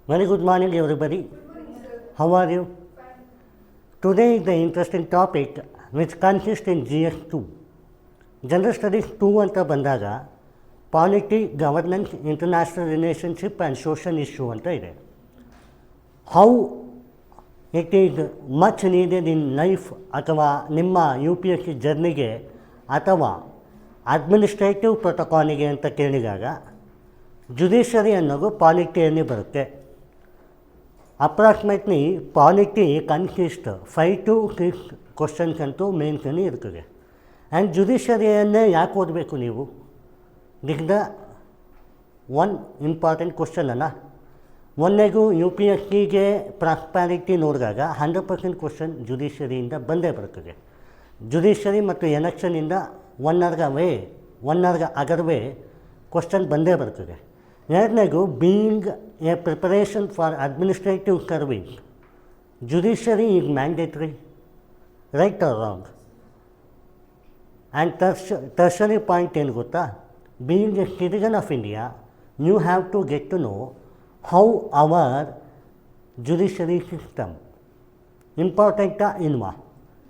Very good morning, everybody. How are you? Today is the interesting topic which consists in GS2. General Studies 2 ಅಂತ ಬಂದಾಗ polity, governance, international relationship and social issue ಅಂತ ಇದೆ. How it is much needed in life ಅಥವಾ ನಿಮ್ಮ UPSC ಜರ್ನಿಗೆ ಅಥವಾ administrative ಪ್ರೋಟೋಕಾಲಿಗೆ ಅಂತ ಕೇಳಿದಾಗ ಜುಡಿಷರಿ ಅನ್ನೋದು ಪಾಲಿಟಿಯಲ್ಲಿ ಬರುತ್ತೆ. Approximately polity consist 5 to 6 questions ಅಂತೂ ಮೇನ್ಸಲ್ಲಿ ಇರ್ತದೆ. ಆ್ಯಂಡ್ ಜುಡಿಷರಿಯನ್ನೇ ಯಾಕೆ ಓದಬೇಕು ನೀವು? This the one important question ಅಲ್ಲ. ಮೊನ್ನೆಗೂ UPSCಗೆ ಪ್ರಾಸ್ಪ್ಯಾರಿಟಿ ನೋಡಿದಾಗ 100% ಕ್ವಶನ್ ಜುಡಿಷರಿಯಿಂದ ಬಂದೇ ಬರ್ತದೆ. ಜುಡಿಷರಿ ಮತ್ತು ಎಲೆಕ್ಷನಿಂದ ಒನ್ ಅವರ್ ಅಗರ್ವೇ ಕ್ವಶನ್ ಬಂದೇ ಬರ್ತದೆ. ಎರಡನೇದು being a preparation for administrative service, judiciary is mandatory, right or wrong? And tertiary point ಏನು ಗೊತ್ತಾ? Being a citizen of India, you have to get to know how our judiciary system ಇಂಪಾರ್ಟೆಂಟಾ ಇಲ್ವಾ?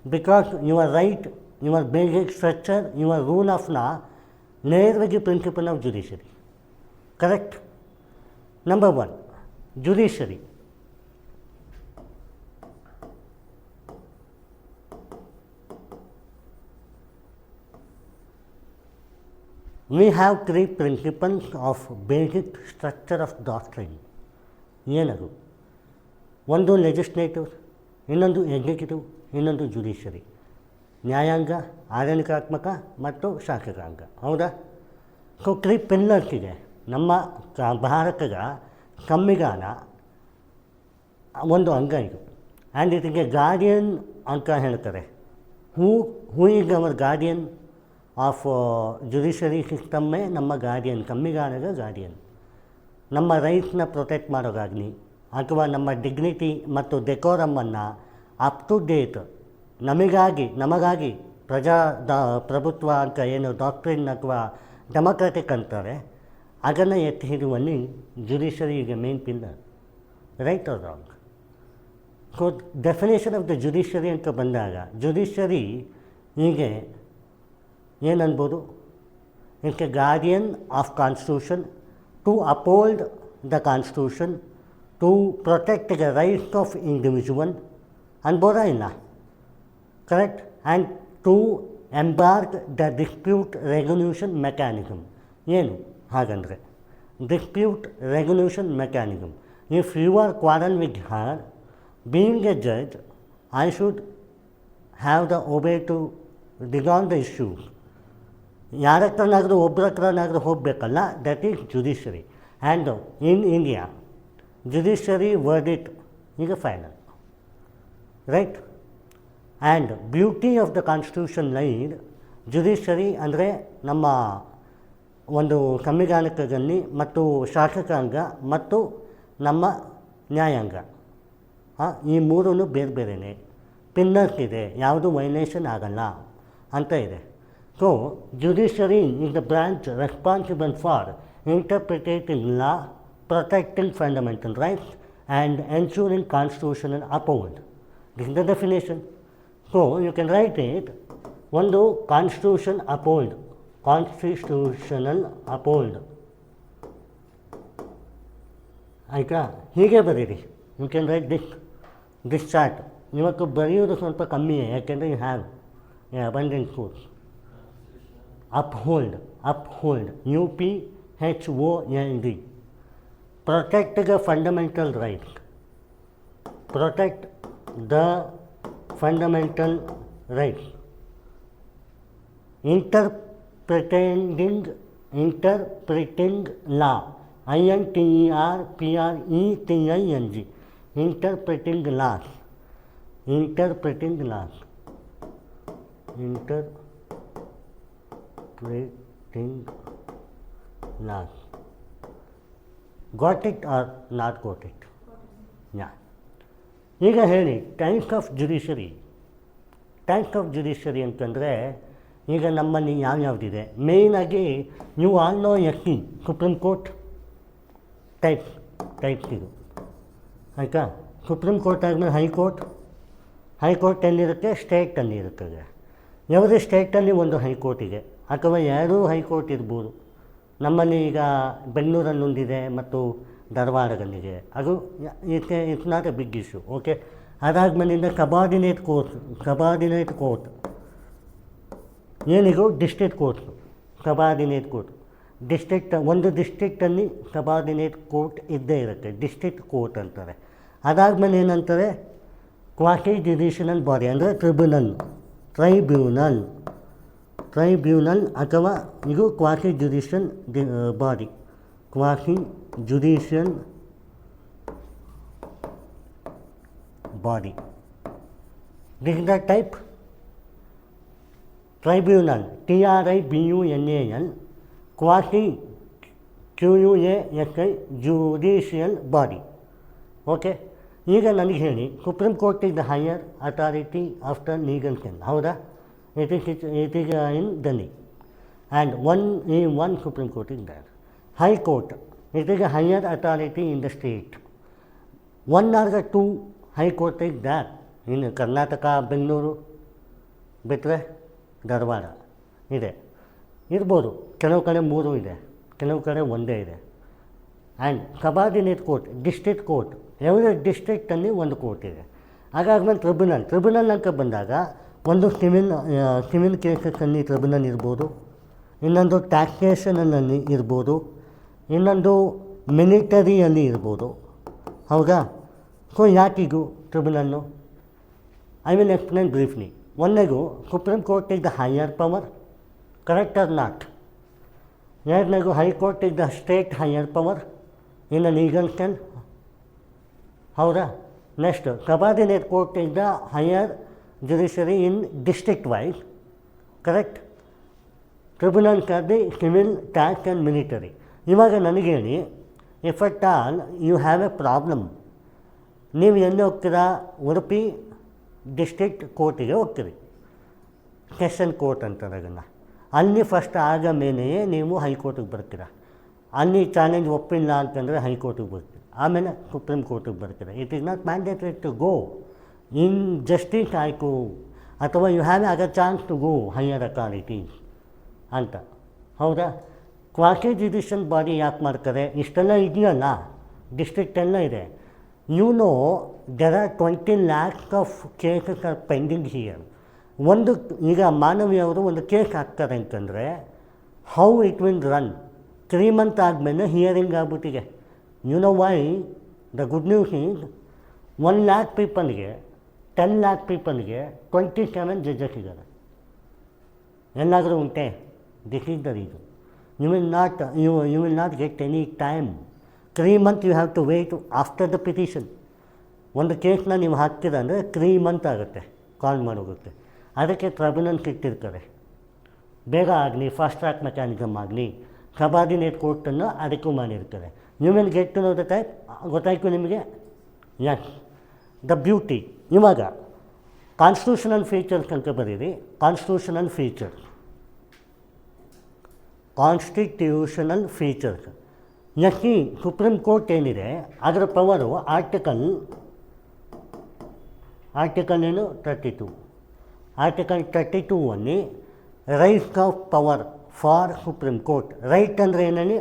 Because your right, your basic structure, your rule of law ನೇರವಾಗಿ principle of judiciary. Correct? Number 1, judiciary. We have 3 principles of basic structure of doctrine. ಏನದು? ಒಂದು legislative, ಇನ್ನೊಂದು executive, ಇನ್ನೊಂದು judiciary. ನ್ಯಾಯಾಂಗ, ಆಡಳಿತಾತ್ಮಕ ಮತ್ತು ಶಾಸಕಾಂಗ. ಹೌದಾ? ಸೊ 3 ಪಿಲ್ಲರ್ಸ್ ಇದೆ. ನಮ್ಮ ಭಾರತದ ಸಂವಿಧಾನ ಒಂದು ಅಂಗ ಇದು. ಆ್ಯಂಡ್ ಇದಕ್ಕೆ ಗಾರ್ಡಿಯನ್ ಅಂತ ಹೇಳ್ತಾರೆ. Who is our guardian of judiciary ಸಿಸ್ಟಮ್ಮೇ ನಮ್ಮ ಗಾರ್ಡಿಯನ್, ಸಂವಿಧಾನದ ಗಾರ್ಡಿಯನ್. ನಮ್ಮ ರೈಟ್ಸ್ನ ಪ್ರೊಟೆಕ್ಟ್ ಮಾಡೋದಾಗಲಿ ಅಥವಾ ನಮ್ಮ ಡಿಗ್ನಿಟಿ ಮತ್ತು ಡೆಕೋರಮನ್ನು ಅಪ್ ಟು ಡೇಟ್ ನಮಗಾಗಿ ಪ್ರಭುತ್ವ ಅಂತ ಏನು ಡಾಕ್ಟ್ರಿನ್ ಅಥವಾ ಡೆಮೊಕ್ರೆಟಿಕ್ ಅಂತಾರೆ, ಅದನ್ನು ಎತ್ತಿ ಹಿಡಿಯುವಲ್ಲಿ ಜುಡಿಷರಿ ಈಗ main pillar. Right or wrong? So definition of the judiciary ಅಂತ ಬಂದಾಗ ಜುಡಿಷರಿ ಹೀಗೆ ಏನನ್ಬೋದು? It's a guardian of constitution to uphold the constitution, to protect the rights of individual ಅನ್ಬೋದಾ ಇಲ್ಲ? Correct? And to embark the dispute resolution mechanism. ಏನು ಹಾಗಂದರೆ dispute resolution mechanism. If you are quarrel with her, being a judge, I should have the obey to dissolve the issues. ಯಾರ ಹತ್ರನಾದರೂ ಒಬ್ಬರ ಹತ್ರನಾದರೂ ಹೋಗಬೇಕಲ್ಲ, that is judiciary. And in India judiciary verdict ಈಗ final. Right? And beauty of the constitution lied judiciary ಅಂದರೆ ನಮ್ಮ ಒಂದು ಸಂವಿಧಾನದಲ್ಲಿ ಮತ್ತು ಶಾಸಕಾಂಗ ಮತ್ತು ನಮ್ಮ ನ್ಯಾಯಾಂಗ, ಈ ಮೂರೂ ಬೇರೆ ಬೇರೆಯೇ ಪಿಲ್ಲರ್ಸ್ ಇದೆ, ಯಾವುದು ವೈಲೇಷನ್ ಆಗಲ್ಲ ಅಂತ ಇದೆ. So judiciary is the branch responsible for interpretating law, protecting fundamental rights and ensuring constitutional uphold. This is the definition. So you can write it. ಒಂದು ಕಾನ್ಸ್ಟಿಟ್ಯೂಷನಲ್ ಅಪೋಲ್ಡ್ ಆಯಿತಾ? ಹೀಗೆ ಬರೀರಿ. You can write this chart. ಇವತ್ತು ಬರೆಯೋದು ಸ್ವಲ್ಪ ಕಮ್ಮಿಯೇ, ಯಾಕೆಂದರೆ you have a abundant course. Uphold UPHOLD, protect the fundamental rights, protect the fundamental rights. Interpreting law, INTERPRETING, interpreting laws. Got it or not got it? ಯಾ. ಈಗ ಹೇಳಿ types of judiciary ಅಂತಂದರೆ ಈಗ ನಮ್ಮಲ್ಲಿ ಯಾವ್ಯಾವುದಿದೆ? ಮೇಯ್ನಾಗಿ ನೀವು all know SC, supreme court types ಇದು. ಆಯಿತಾ. Supreme court ಆದಮೇಲೆ ಹೈಕೋರ್ಟ್ ಎಲ್ಲಿರುತ್ತೆ, ಸ್ಟೇಟಲ್ಲಿ ಇರುತ್ತದೆ. ಯಾವುದೇ ಸ್ಟೇಟಲ್ಲಿ ಒಂದು ಹೈಕೋರ್ಟ್ ಇದೆ ಅಥವಾ ಎರಡೂ ಹೈಕೋರ್ಟ್ ಇರ್ಬೋದು. ನಮ್ಮಲ್ಲಿ ಈಗ ಬೆಂಗಳೂರಲ್ಲೊಂದಿದೆ ಮತ್ತು ಧಾರವಾಡದಲ್ಲಿದೆ. ಅದು it's not a big issue. Okay. ಅದಾದಮೇಲಿಂದ ಸಬಾರ್ಡಿನೇಟ್ ಕೋರ್ಟ್ ಏನಿಗೂ ಡಿಸ್ಟ್ರಿಕ್ಟ್ ಕೋರ್ಟ್ಸು. ಸಬಾರ್ಡಿನೇಟ್ ಕೋರ್ಟ್ ಒಂದು ಡಿಸ್ಟ್ರಿಕ್ಟಲ್ಲಿ ಸಬಾರ್ಡಿನೇಟ್ ಕೋರ್ಟ್ ಇದ್ದೇ ಇರುತ್ತೆ, ಡಿಸ್ಟ್ರಿಕ್ಟ್ ಕೋರ್ಟ್ ಅಂತಾರೆ. ಅದಾದಮೇಲೆ ಏನಂತಾರೆ, ಕ್ವಾಸಿ ಜುಡಿಷಿಯಲ್ ಬಾಡಿ ಅಂದರೆ ಟ್ರೈಬ್ಯೂನಲ್ ಅಥವಾ ಇದು quasi judicial body. Quasi judicial body, this is the type. Tribunal, TRIBUNAL, quasi QUASI judicial body. Okay. ಈಗ ನನಗೆ ಹೇಳಿ, supreme court is the higher authority after legal sense, ಹೌದಾ? It is in Delhi and one supreme court is there. High court, it is a higher authority in the state. One or the two high court is there in Karnataka, Bengaluru ಬಿಟ್ಟರೆ ಧಾರವಾಡ ಇದೆ, ಇರ್ಬೋದು. ಕೆಲವು ಕಡೆ 3 ಇದೆ, ಕೆಲವು ಕಡೆ ಒಂದೇ ಇದೆ. And subordinate court, district court, ಯಾವುದೇ ಡಿಸ್ಟ್ರಿಕ್ಟಲ್ಲಿ ಒಂದು ಕೋರ್ಟ್ ಇದೆ. ಹಾಗಾದ್ಮೇಲೆ ಟ್ರಿಬ್ಯುನಲ್ ಅಂತ ಬಂದಾಗ ಒಂದು ಸಿವಿಲ್ ಕೇಸಸ್ಸಲ್ಲಿ ಟ್ರಿಬ್ಯುನಲ್ ಇರ್ಬೋದು, ಇನ್ನೊಂದು ಟ್ಯಾಕ್ಸೇಷನಲ್ಲಿ ಇರ್ಬೋದು, ಇನ್ನೊಂದು ಮಿಲಿಟರಿಯಲ್ಲಿ ಇರ್ಬೋದು, ಹೌದಾ? ಸೊ ಯಾಕಿಗೂ tribunal? I will explain briefly. ಒಂದನೇದು, supreme court is the higher power, correct or not? ಎರಡನೇದು, high court is the state higher power in a legal sense, ಹೌದಾ? Next, subordinate court is the higher judiciary in district wise, correct? Tribunals are the civil, tax and military. ಇವಾಗ ನನಗೆ ಹೇಳಿ, if at all you have a problem, ನೀವು ಎಲ್ಲಿ ಹೋಗ್ತೀರಾ? Udupi district ಕೋರ್ಟಿಗೆ ಹೋಗ್ತೀರಿ, session court ಅಂತಾರೆ ಅದನ್ನು. ಅಲ್ಲಿ ಫಸ್ಟ್ ಆಗ ಮೇಲೆಯೇ ನೀವು ಹೈಕೋರ್ಟಿಗೆ ಬರ್ತೀರಾ. ಅಲ್ಲಿ ಚಾಲೆಂಜ್ ಒಪ್ಪಿಲ್ಲ ಅಂತಂದರೆ ಹೈಕೋರ್ಟಿಗೆ ಬರ್ತೀರಿ, ಆಮೇಲೆ ಸುಪ್ರೀಂ ಕೋರ್ಟಿಗೆ ಬರ್ತೀರಾ. It is not mandatory to go in justice ಆಯಿತು, ಅಥವಾ you have a chance to go higher authorities ಅಂತ, ಹೌದಾ? ಕ್ವಾಸಿ ಜುಡಿಷಿಯಲ್ ಬಾಡಿ ಯಾಕೆ ಮಾಡ್ತಾರೆ? ಇಷ್ಟೆಲ್ಲ ಇದೆಯಲ್ಲ, ಡಿಸ್ಟ್ರಿಕ್ಟ್ ಎಲ್ಲ ಇದೆ. You know there are 20 lakhs of cases are pending here. ಈಗ ಮಾನವಿಯವರು ಒಂದು ಕೇಸ್ ಹಾಕ್ತಾರೆ ಅಂತಂದರೆ how it will run? 3 months ಆದಮೇಲೆ ಹಿಯರಿಂಗ್ ಆಗ್ಬಿಟ್ಟಿದೆ. You know why? The good news is 1 lakh ಪೀಪಲ್ಗೆ 10 lakh ಪೀಪಲ್ಗೆ 27 ಜಡ್ಜಸ್ ಇದ್ದಾರೆ. ಎಲ್ಲಾದರೂ ಉಂಟೆ? This is the reason. You will not get any time. 3 months you have to wait after the petition. ಒಂದು ಕೇಸ್ನ ನೀವು ಹಾಕ್ತೀರ ಅಂದರೆ 3 months ಆಗುತ್ತೆ ಕಾಲ್ ಮಾಡೋಗುತ್ತೆ. ಅದಕ್ಕೆ ಟ್ರೈಬ್ಯುನಲ್ಸ್ ಇಟ್ಟಿರ್ತಾರೆ, ಬೇಗ ಆಗಲಿ, ಫಾಸ್ಟ್ ಟ್ರ್ಯಾಕ್ ಮೆಕ್ಯಾನಿಸಮ್ ಆಗಲಿ. ಸಬಾರ್ಡಿನೇಟ್ ಕೋರ್ಟನ್ನು ಅದಕ್ಕೂ ಮಾಡಿರ್ತಾರೆ. You will get to know the type. ಗೊತ್ತಾಯ್ತು ನಿಮಗೆ? Yes, the beauty. ಇವಾಗ ಕಾನ್ಸ್ಟಿಟ್ಯೂಷನಲ್ ಫೀಚರ್ಸ್ ಅಂತ ಬರೀರಿ. Constitutional features SC supreme court ಏನಿದೆ ಅದರ ಪವರು ಆರ್ಟಿಕಲ್ ಏನು 32. Article 32 rights of power for supreme court. Right ಅಂದರೆ ಏನೇಳಿ?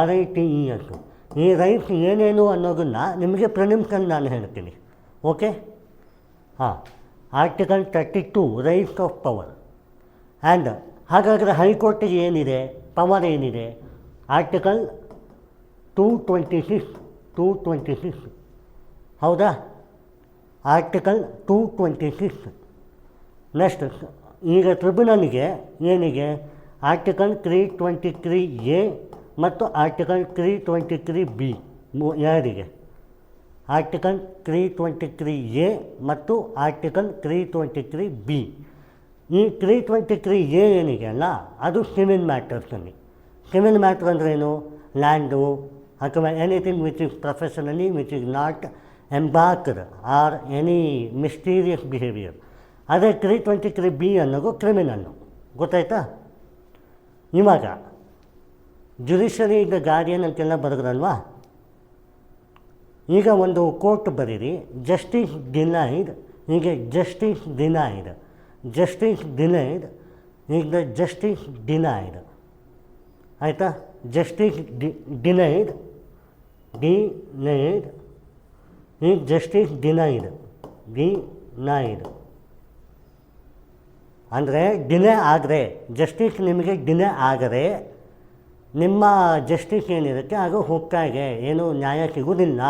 RITES. ಈ ರೈಟ್ಸ್ ಏನೇನು ಅನ್ನೋದನ್ನು ನಿಮಗೆ ಪ್ರಿಲಿಮ್ಸಲ್ಲಿ ನಾನು ಹೇಳ್ತೀನಿ. ಓಕೆ? ಹಾಂ, article 32 rights of power. And ಹಾಗಾದರೆ ಹೈಕೋರ್ಟಿಗೆ ಏನಿದೆ ಪವರ್? ಏನಿದೆ? ಆರ್ಟಿಕಲ್ 226. ಹೌದಾ? ಆರ್ಟಿಕಲ್ 226. ನೆಕ್ಸ್ಟ್, ಈಗ ಟ್ರಿಬ್ಯುನಲ್ಗೆ ಏನಿಗೆ? ಆರ್ಟಿಕಲ್ 323A ಮತ್ತು ಆರ್ಟಿಕಲ್ 323B ಯಾರಿಗೆ? ಆರ್ಟಿಕಲ್ 323A ಮತ್ತು ಆರ್ಟಿಕಲ್ 323B. ಈ 323A ಏನಿಗೆ ಅಲ್ಲ, ಅದು ಸಿವಿಲ್ ಮ್ಯಾಟರ್ಸಲ್ಲಿ. ಸಿವಿಲ್ ಮ್ಯಾಟ್ರ್ ಅಂದ್ರೇನು? ಲ್ಯಾಂಡು ಅಥವಾ anything which is professionally which is not embarked or any mysterious behaviour. ಅದೇ 323B ಅನ್ನೋದು ಕ್ರಿಮಿನಲ್ಲು. ಗೊತ್ತಾಯ್ತಾ? ಇವಾಗ ಜುಡಿಷರಿ ದ ಗಾರ್ಡಿಯನ್ ಅಂತೆಲ್ಲ ಬರೆದ್ರಲ್ವಾ? ಈಗ ಒಂದು ಕೋರ್ಟ್ ಬರೀರಿ, ಜಸ್ಟಿಸ್ ಡಿನೈಡ್, ಹೀಗೆ ಜಸ್ಟಿಸ್ ಡಿನೈಡ್, ಜಸ್ಟಿಸ್ ಡಿನೈಡ್, ಈಗ ದ ಜಸ್ಟಿಸ್ ಡಿನೈಡ್, ಆಯಿತಾ? ಜಸ್ಟಿಸ್ ಡಿನೈಡ್, ಡಿನೈಡ್, ಈಗ ಜಸ್ಟಿಸ್ ಡಿನೈಡ್, ಡಿನೈಡ್ ಅಂದರೆ ಡಿನೇ ಆದರೆ, ಜಸ್ಟಿಸ್ ನಿಮಗೆ ಡಿನೇ ಆದರೆ ನಿಮ್ಮ ಜಸ್ಟಿಸ್ ಏನಿರುತ್ತೆ ಅದು ಹೋಗ್ತಾ ಇದೆ, ಏನೂ ನ್ಯಾಯ ಸಿಗೋದಿಲ್ಲ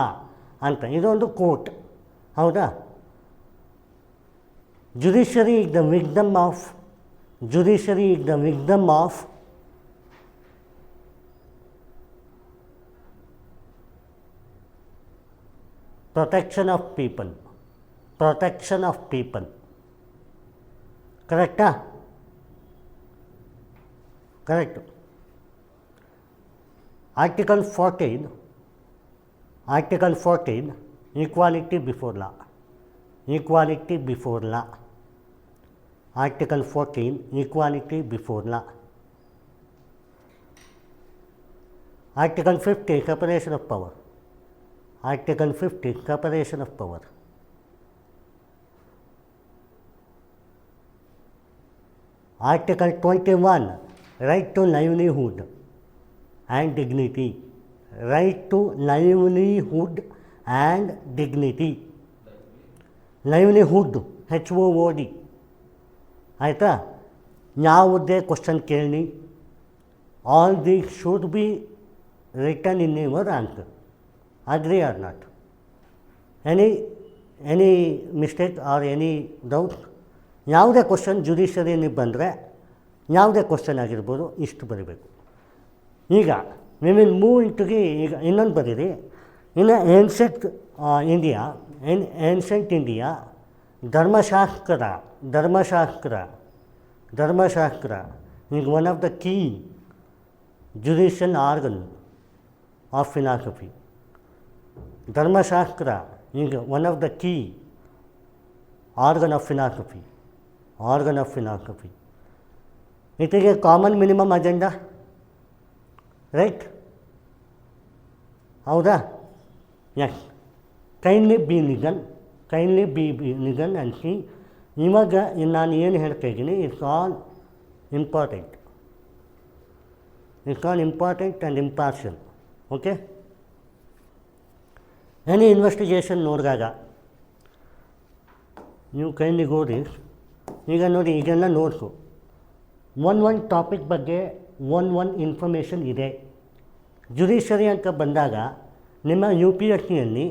ಅಂತ. ಇದೊಂದು ಕೋರ್ಟ್, ಹೌದಾ? Judiciary is the wisdom of, judiciary is the wisdom of protection of people, protection of people, ಕರೆಕ್ಟಾ? Correct. Article 14, article 14 equality before law, equality before law, article 14 equality before law. Article 50 separation of power, article 50 separation of power. Article 21 right to livelihood and dignity, right to livelihood and dignity, livelihood HOOD, ಆಯಿತಾ? ಯಾವುದೇ question ಕೇಳಿ, all these should be return in your answer. Agree or not? Any mistake or any doubt? ಯಾವುದೇ question ಜುಡಿಷರಿಯಲ್ಲಿ ಬಂದರೆ ಯಾವುದೇ question ಆಗಿರ್ಬೋದು ಇಷ್ಟು ಬರೀಬೇಕು. ಈಗ ವಿ ವಿಲ್ ಮೂವ್ ಇಂಟುಗೆ, ಈಗ ಇನ್ನೊಂದು ಬರೀರಿ. ಇನ್ನು ಏನ್ಷೆಂಟ್ ಇಂಡಿಯಾ, ಏನ್ಷೆಂಟ್ ಇಂಡಿಯಾ ಧರ್ಮಶಾಸ್ತ್ರ, ಧರ್ಮಶಾಸ್ತ್ರ, ಧರ್ಮಶಾಸ್ತ್ರ ಈಗ one of the key judicial organ of philosophy. Dharmashastra ಈಗ one of the key organ of philosophy, organ of philosophy. It is a common minimum agenda, right? ಹೌದಾ? ಎಸ್. ಕೈಂಡ್ಲಿ ಬಿ ಲಿಗನ್, kindly be ಲಿಗನ್ and C. ಇವಾಗ ನಾನು ಏನು ಹೇಳ್ತಾ ಇದ್ದೀನಿ, it's all important, it's all important and impartial. Okay? Any investigation ನೋಡಿದಾಗ ನೀವು ಕೈಂಡ್ಲಿ ಓದಿ. ಈಗ ನೋಡಿ, ಇದೆಲ್ಲ ನೋಡ್ಸು, ಒಂದು ಟಾಪಿಕ್ ಬಗ್ಗೆ ಒಂದು ಇನ್ಫಾರ್ಮೇಷನ್ ಇದೆ. ಜುಡಿಷರಿ ಅಂತ ಬಂದಾಗ ನಿಮ್ಮ UPSCಯಲ್ಲಿ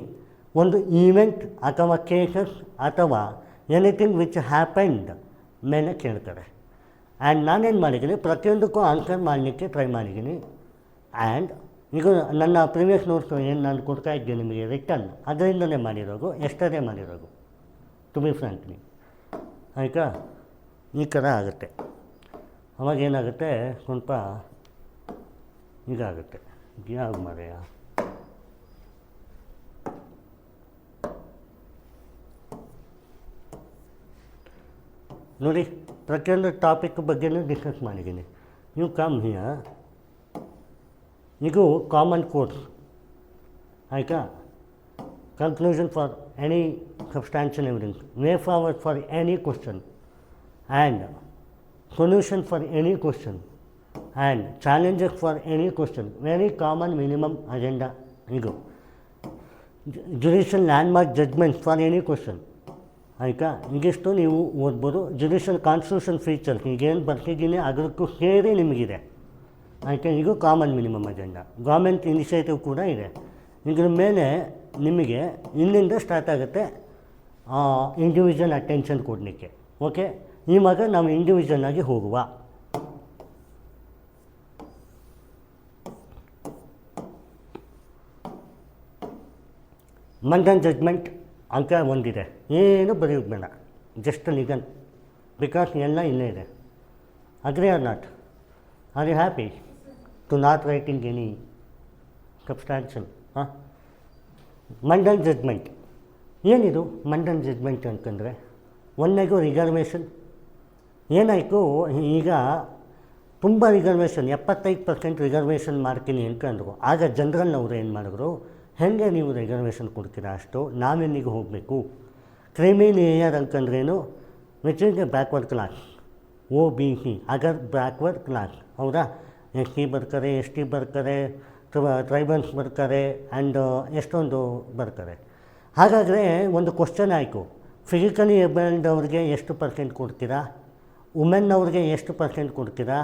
ಒಂದು ಈವೆಂಟ್ ಅಥವಾ ಕೇಸಸ್ ಅಥವಾ ಎನಿಥಿಂಗ್ ವಿಚ್ ಹ್ಯಾಪೆಂಡ್ ಮೇಲೆ ಕೇಳ್ತಾರೆ. ಆ್ಯಂಡ್ ನಾನೇನು ಮಾಡಿದ್ದೀನಿ, ಪ್ರತಿಯೊಂದಕ್ಕೂ ಆನ್ಸರ್ ಮಾಡಲಿಕ್ಕೆ ಟ್ರೈ ಮಾಡಿದ್ದೀನಿ. ಆ್ಯಂಡ್ ಈಗ ನನ್ನ ಪ್ರೀವಿಯಸ್ ನೋಟ್ಸ್ ಏನು ನಾನು ಕೊಡ್ತಾ ಇದ್ದೆ ನಿಮಗೆ ರಿಟರ್ನ್, ಅದರಿಂದಲೇ ಮಾಡಿರೋದು, ಎಷ್ಟರೇ ಮಾಡಿರೋದು, ಟು ಬಿ ಫ್ರಾಂಕ್ಲಿ. ಆಯಿತಾ? ಈ ಥರ ಆಗುತ್ತೆ. ಅವಾಗ ಏನಾಗುತ್ತೆ, ಸ್ವಲ್ಪ ಇದಾಗುತ್ತೆ. ಯಾವ ಮರೆಯ ನೋಡಿ, ಪ್ರತಿಯೊಂದು ಟಾಪಿಕ್ ಬಗ್ಗೆನೂ ಡಿಸ್ಕಸ್ ಮಾಡಿದ್ದೀನಿ. ನೀವು ಕಮ್ ಹಿಯರ್, ಇದು ಕಾಮನ್ ಕೋರ್ಸ್, ಆಯಿತಾ? Conclusion for any substantial evidence, way forward for any question and solution for any question and challenges for any question. Very common minimum agenda. ಇದು judicial landmark judgement for any question, ಆಯಿತಾ? ಈಗಿಷ್ಟು ನೀವು ಓದ್ಬೋದು. Judicial constitution features ಈಗೇನು ಬರ್ತಿದ್ದೀನಿ ಅದಕ್ಕೂ ಸೇರಿ ನಿಮಗಿದೆ, ಆಯಿತಾ? ಇದು common minimum agenda. Government initiative ಕೂಡ ಇದೆ. ಇದ್ರ ಮೇಲೆ ನಿಮಗೆ ಇಲ್ಲಿಂದ ಸ್ಟಾರ್ಟ್ ಆಗುತ್ತೆ ಇಂಡಿವಿಜುವಲ್ ಅಟೆನ್ಷನ್ ಕೊಡಲಿಕ್ಕೆ. ಓಕೆ? ಇವಾಗ ನಾವು ಇಂಡಿವಿಜುವಲ್ ಆಗಿ ಹೋಗುವ. ಮಂಡನ್ ಜಡ್ಜ್ಮೆಂಟ್ ಅಂಕ ಒಂದಿದೆ, ಏನು ಬರೆಯೋದು ಬೇಡ, ಜಸ್ಟ್ ಲಿಗನ್, ಬಿಕಾಸ್ ಎಲ್ಲ ಇಲ್ಲೇ ಇದೆ. Agree or not? Are you happy to not writing any substantial? ಹಾಂ, ಮಂಡನ್ ಜಡ್ಜ್ಮೆಂಟ್ ಏನಿದು? ಮಂಡನ್ ಜಡ್ಜ್ಮೆಂಟ್ ಅಂತಂದರೆ ಒಂದನೇದು ರಿಸರ್ವೇಷನ್. ಏನಾಯಿತು, ಈಗ ತುಂಬ ರಿಸರ್ವೇಷನ್ 75% ರಿಸರ್ವೇಷನ್ ಮಾಡ್ತೀನಿ ಅಂತಂದರು. ಆಗ ಜನರಲ್ನವರು ಏನು ಮಾಡಿದ್ರು, ಹೇಗೆ ನೀವು ರಿಸರ್ವೇಷನ್ ಕೊಡ್ತೀರಾ ಅಷ್ಟು ನಾವೆಲ್ಲಿಗೆ ಹೋಗಬೇಕು? ಕ್ರಿಮಿ ಲೇಯರ್ ಅಂತಂದ್ರೇನು? Which is A backward class, OBC other backward class. ಹೌದಾ? SC ಬರ್ತಾರೆ, ST ಬರ್ತಾರೆ, ಟ್ರೈಬಲ್ಸ್ ಬರ್ತಾರೆ, ಆ್ಯಂಡ್ ಎಷ್ಟೊಂದು ಬರ್ತಾರೆ. ಹಾಗಾದರೆ ಒಂದು ಕ್ವಶನ್ ಆಯಿತು, ಫಿಸಿಕಲಿ ಏಬಲ್ಡ್ ಅವ್ರಿಗೆ ಎಷ್ಟು ಪರ್ಸೆಂಟ್ ಕೊಡ್ತೀರಾ? ವುಮೆನ್ ಅವ್ರಿಗೆ ಎಷ್ಟು ಪರ್ಸೆಂಟ್ ಕೊಡ್ತೀರಾ?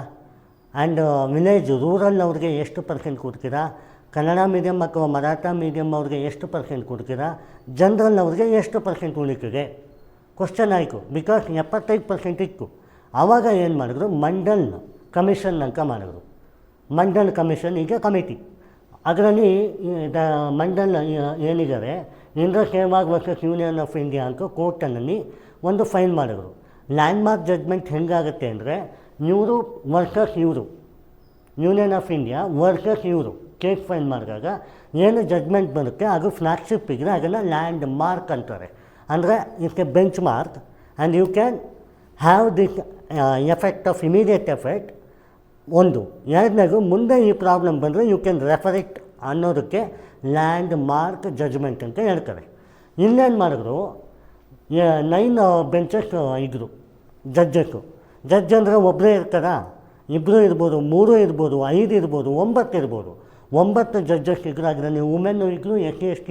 ಆ್ಯಂಡ್ ವಿಲೇಜ್ ರೂರಲ್ ಅವ್ರಿಗೆ ಎಷ್ಟು ಪರ್ಸೆಂಟ್ ಕೊಡ್ತೀರಾ? ಕನ್ನಡ ಮೀಡಿಯಮ್ ಅಥವಾ ಮರಾಠ ಮೀಡಿಯಮ್ ಅವ್ರಿಗೆ ಎಷ್ಟು ಪರ್ಸೆಂಟ್ ಕೊಡ್ತೀರಾ? ಜನರಲ್ ಅವ್ರಿಗೆ ಎಷ್ಟು ಪರ್ಸೆಂಟ್ ಉಳಿತಿದೆ? ಕ್ವಶನ್ ಆಯಿತು. ಬಿಕಾಸ್ 75% ಇತ್ತು. ಆವಾಗ ಏನು ಮಾಡಿದ್ರು, ಮಂಡಲ್ ಕಮಿಷನ್ ಅಂತ ಮಾಡಿದ್ರು. ಮಂಡಲ್ ಕಮಿಷನ್ ಈಗ ಕಮಿಟಿ. ಅದರಲ್ಲಿ ಮಂಡಲ್ ಏನಿದ್ದಾರೆ, Indra Sehwag versus union of India ಅಂತ ಕೋರ್ಟಲ್ಲಿ ಒಂದು ಫೈನ್ ಮಾಡಿದ್ರು. ಲ್ಯಾಂಡ್ಮಾರ್ಕ್ ಜಡ್ಜ್ಮೆಂಟ್ ಹೆಂಗಾಗುತ್ತೆ ಅಂದರೆ, ಇವರು ವರ್ಸಸ್ ಇವರು, ಯೂನಿಯನ್ ಆಫ್ ಇಂಡಿಯಾ ವರ್ಸಸ್ ಇವರು ಕೇಸ್ ಫೈನ್ ಮಾಡಿದಾಗ ಏನು ಜಡ್ಜ್ಮೆಂಟ್ ಬರುತ್ತೆ ಅದು ಫ್ಲಾಗ್ಶಿಪ್ ಇದ್ದರೆ ಅದನ್ನು ಲ್ಯಾಂಡ್ ಮಾರ್ಕ್ ಅಂತಾರೆ. ಅಂದರೆ it's a benchmark and you can have this effect of immediate effect. ಒಂದು. ಎರಡನೇದು, ಮುಂದೆ ಈ ಪ್ರಾಬ್ಲಮ್ ಬಂದರೆ ಯು ಕ್ಯಾನ್ ರೆಫರ್ ಇಟ್ ಅನ್ನೋದಕ್ಕೆ ಲ್ಯಾಂಡ್ ಮಾರ್ಕ್ ಜಡ್ಜ್ಮೆಂಟ್ ಅಂತ ಹೇಳ್ತಾರೆ. ಇನ್ನೇನು ಮಾಡಿದ್ರು, 9 ಬೆಂಚಸ್ ಇದ್ದರು ಜಡ್ಜಸ್ಸು. ಜಡ್ಜ್ ಅಂದರೆ ಒಬ್ಬರೇ ಇರ್ತಾರಾ? ಇಬ್ಬರು ಇರ್ಬೋದು, 3 ಇರ್ಬೋದು, 5 ಇರ್ಬೋದು, 9 ಇರ್ಬೋದು. 9 ಜಡ್ಜಸ್ ಇದ್ರು. ಅದರಲ್ಲಿ ವುಮೆನ್ನು ಇದ್ದರು, SC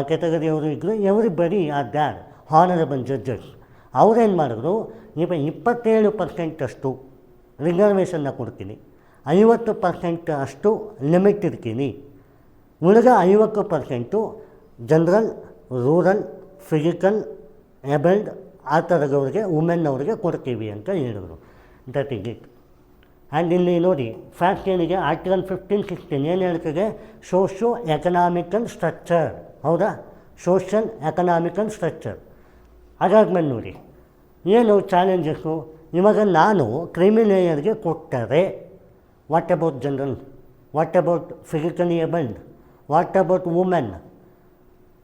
ಕ್ಯಾಟಗರಿಯವರು ಇದ್ದರು. Everybody are there honourable judges. ಅವ್ರೇನು ಮಾಡಿದ್ರು, ಈಗ 27% ಅಷ್ಟು ರಿಸರ್ವೇಷನ್ನ ಕೊಡ್ತೀನಿ, 50% ಅಷ್ಟು ಲಿಮಿಟ್ ಇರ್ತೀನಿ, ಉಳಿದ 50% ಜನರಲ್, ರೂರಲ್, ಫಿಸಿಕಲ್ ಏಬಲ್ಡ್ ಆ ಥರದವ್ರಿಗೆ, ವುಮೆನ್ ಅವ್ರಿಗೆ ಕೊಡ್ತೀವಿ ಅಂತ ಹೇಳಿದ್ರು. That is it. ಆ್ಯಂಡ್ ಇಲ್ಲಿ ನೋಡಿ, ಫ್ಯಾಕ್ಟ್ ಏನಿದೆ, ಆರ್ಟಿಕಲ್ 15-16 ಏನು ಹೇಳ್ತದೆ? Socio economical structure. ಹೌದಾ? Social economical structure. ಅದಾದ್ಮೇಲೆ ನೋಡಿ ಏನು ಚಾಲೆಂಜಸ್ಸು. ಇವಾಗ ನಾನು ಕ್ರಿಮಿ ಲೇಯರ್ಗೆ ಕೊಟ್ಟರೆ, what about general? What about physically abled? What about women?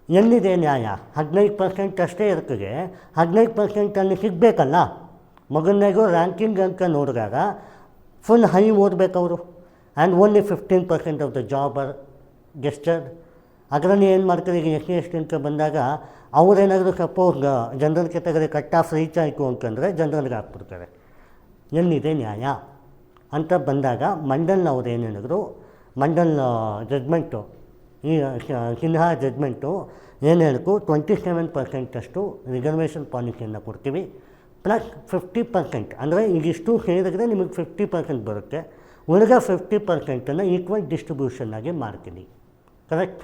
ಎಲ್ಲಿದೆ ನ್ಯಾಯ? 15% ಅಷ್ಟೇ ಇರ್ತದೆ. 15% ಸಿಗಬೇಕಲ್ಲ. ಮಗನಿಗೂ ರ್ಯಾಂಕಿಂಗ್ ಅಂತ ನೋಡಿದಾಗ ಫುಲ್ ಹೈ ಓದಬೇಕವರು. And only 15% of the job are gestured. ಅದರಲ್ಲಿ ಏನು ಮಾಡ್ತಾರೆ, ಈಗ SC ST ಅಂತ ಬಂದಾಗ ಅವರೇನಾದರೂ suppose general category cut off reach ಆಯಿತು ಅಂತಂದರೆ ಜನರಲ್ಗೆ ಹಾಕ್ಬಿಡ್ತಾರೆ. ಎಲ್ಲಿದೆ ನ್ಯಾಯ ಅಂತ ಬಂದಾಗ ಮಂಡಲ್ನವ್ರು ಏನು ಹೇಳಿದ್ರು, ಮಂಡಲ್ ಜಡ್ಜ್ಮೆಂಟು, ಈ ಸಿನ್ಹಾ ಜಡ್ಜ್ಮೆಂಟು ಏನು ಹೇಳಿತು, 27% ಅಷ್ಟು ರಿಸರ್ವೇಷನ್ ಪಾಲಿಸಿಯನ್ನು ಕೊಡ್ತೀವಿ, ಪ್ಲಸ್ 50%, ಅಂದರೆ ಇದಿಷ್ಟು ಸೇರಿದ್ರೆ ನಿಮಗೆ 50% ಬರುತ್ತೆ. ಉಳಿದ 50%ಅನ್ನು ಈಕ್ವಲ್ ಡಿಸ್ಟ್ರಿಬ್ಯೂಷನ್ನಾಗಿ ಮಾಡ್ತೀನಿ. ಕರೆಕ್ಟ್?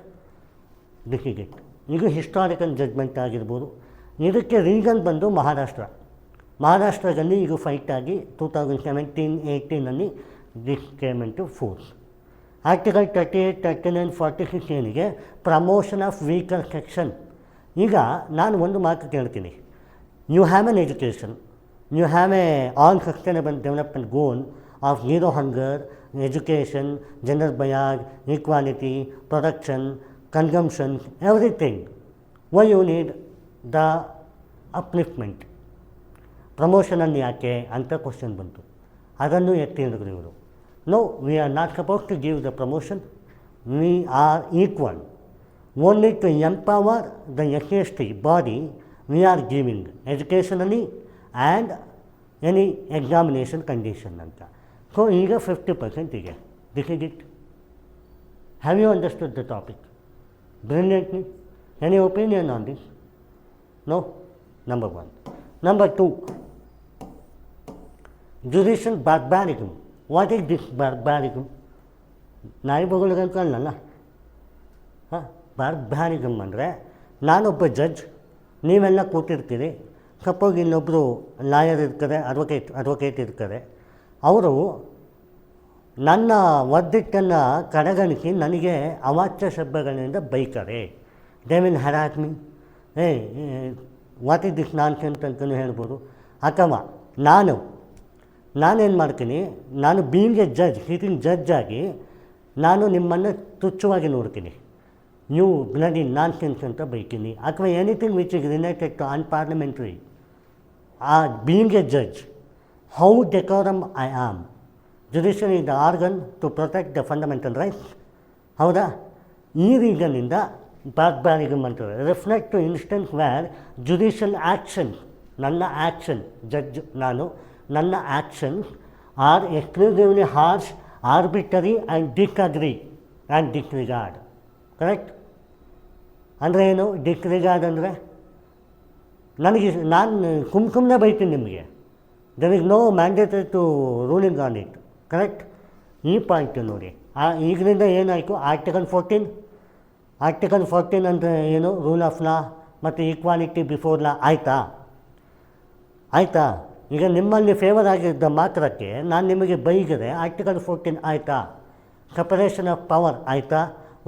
This is it. ಇದು ಹಿಸ್ಟಾರಿಕಲ್ ಜಡ್ಜ್ಮೆಂಟ್ ಆಗಿರ್ಬೋದು. ಇದಕ್ಕೆ ರೀಸನ್ ಬಂದು ಮಹಾರಾಷ್ಟ್ರದಲ್ಲಿ ಇದು ಫೈಟ್ ಆಗಿ 2017-18 this came into force. Article 38, 39, 46 ಏನಿಗೆ ಪ್ರಮೋಷನ್ ಆಫ್ ವೀಕರ್ ಸೆಕ್ಷನ್. ಈಗ ನಾನು ಒಂದು ಮಾತು ಕೇಳ್ತೀನಿ, you have an education, you have a all sustainable development goal of zero hunger, education, gender bias, equality, production, consumption, everything. Why you need the upliftment? ಪ್ರಮೋಷನಲ್ಲಿ ಯಾಕೆ ಅಂತ question ಬಂತು. ಅದನ್ನು ಎತ್ತಿ ಹೇಳಿದ್ರು ಇವರು. No, we are not suppose to give the promotion, we are equal. Only to empower the SC ST body we are giving ಎಜುಕೇಷನಲ್ಲಿ and any examination condition ಅಂತ. ಸೊ ಈಗ 50% ಇದೆ. This is it. Have you understood the topic brilliantly? Any opinion on this? No? Number 1. Number 2, judicial barbarism. What is this barbarism? ನಾಯಿ ಬಗಳಗಂತ ಅಲ್ಲಲ್ಲ. ಬಾರ್ಬಾರಿಸಮ್ ಅಂದರೆ, ನಾನೊಬ್ಬ judge, ನೀವೆಲ್ಲ ಕೂತಿರ್ತೀರಿ. Suppose ಇನ್ನೊಬ್ಬರು ಲಾಯರ್ ಇರ್ತಾರೆ, ಅಡ್ವೊಕೇಟ್ ಇರ್ತಾರೆ. ಅವರು ನನ್ನ ವರ್ದಿಟ್ಟನ್ನು ಕಡೆಗಣಿಸಿ ನನಗೆ ಅವಾಚ್ಯ ಶಬ್ದಗಳಿಂದ ಬೈತಾರೆ. They will ಹರಾಸ್ me, what is this nonsense ಅಂತಲೂ ಹೇಳ್ಬೋದು. ಅಥವಾ ನಾನೇನು ಮಾಡ್ತೀನಿ, ನಾನು being a judge, sitting judge ಆಗಿ ನಾನು ನಿಮ್ಮನ್ನು ತುಚ್ಛವಾಗಿ ನೋಡ್ತೀನಿ, ನೀವು ಬ್ಲಡಿ ನಾನ್ಸೆನ್ಸ್ ಅಂತ ಬೈತೀನಿ. ಅಥವಾ anything which is related to unparliamentary. Being a judge, how decorum I am. Judiciary is the organ to protect the fundamental rights. ಹೌದಾ? ಈ ರೀಸನ್ನಿಂದ ಬಾರ್ಬಾರಿಸಮ್ ಅಂತಾರೆ. Reflect to instance where judicial action, ನನ್ನ action, judge ನಾನು, ನನ್ನ actions are exclusively harsh, arbitrary and disagree and disregard. Correct? ಅಂದರೆ ಏನು disregard ಅಂದರೆ, ನಾನು ಸುಮ್ಮನೆ ಬೈತೀನಿ ನಿಮಗೆ, there is no mandatory to ruling on it. Correct? ಈ ಪಾಯಿಂಟ್ ನೋಡಿ. ಈಗಲಿಂದ ಏನಾಯಿತು, ಆರ್ಟಿಕಲ್ 14 ಅಂದರೆ ಏನು, ರೂಲ್ ಆಫ್ ಲಾ ಮತ್ತು ಈಕ್ವಾಲಿಟಿ ಬಿಫೋರ್ ಲಾ ಆಯಿತಾ. ಈಗ ನಿಮ್ಮಲ್ಲಿ ಫೇವರ್ ಆಗಿದ್ದ ಮಾತ್ರಕ್ಕೆ ನಾನು ನಿಮಗೆ ಬೈದರೆ ಆರ್ಟಿಕಲ್ 14 ಆಯಿತಾ, ಸಪರೇಷನ್ ಆಫ್ ಪವರ್ ಆಯಿತಾ,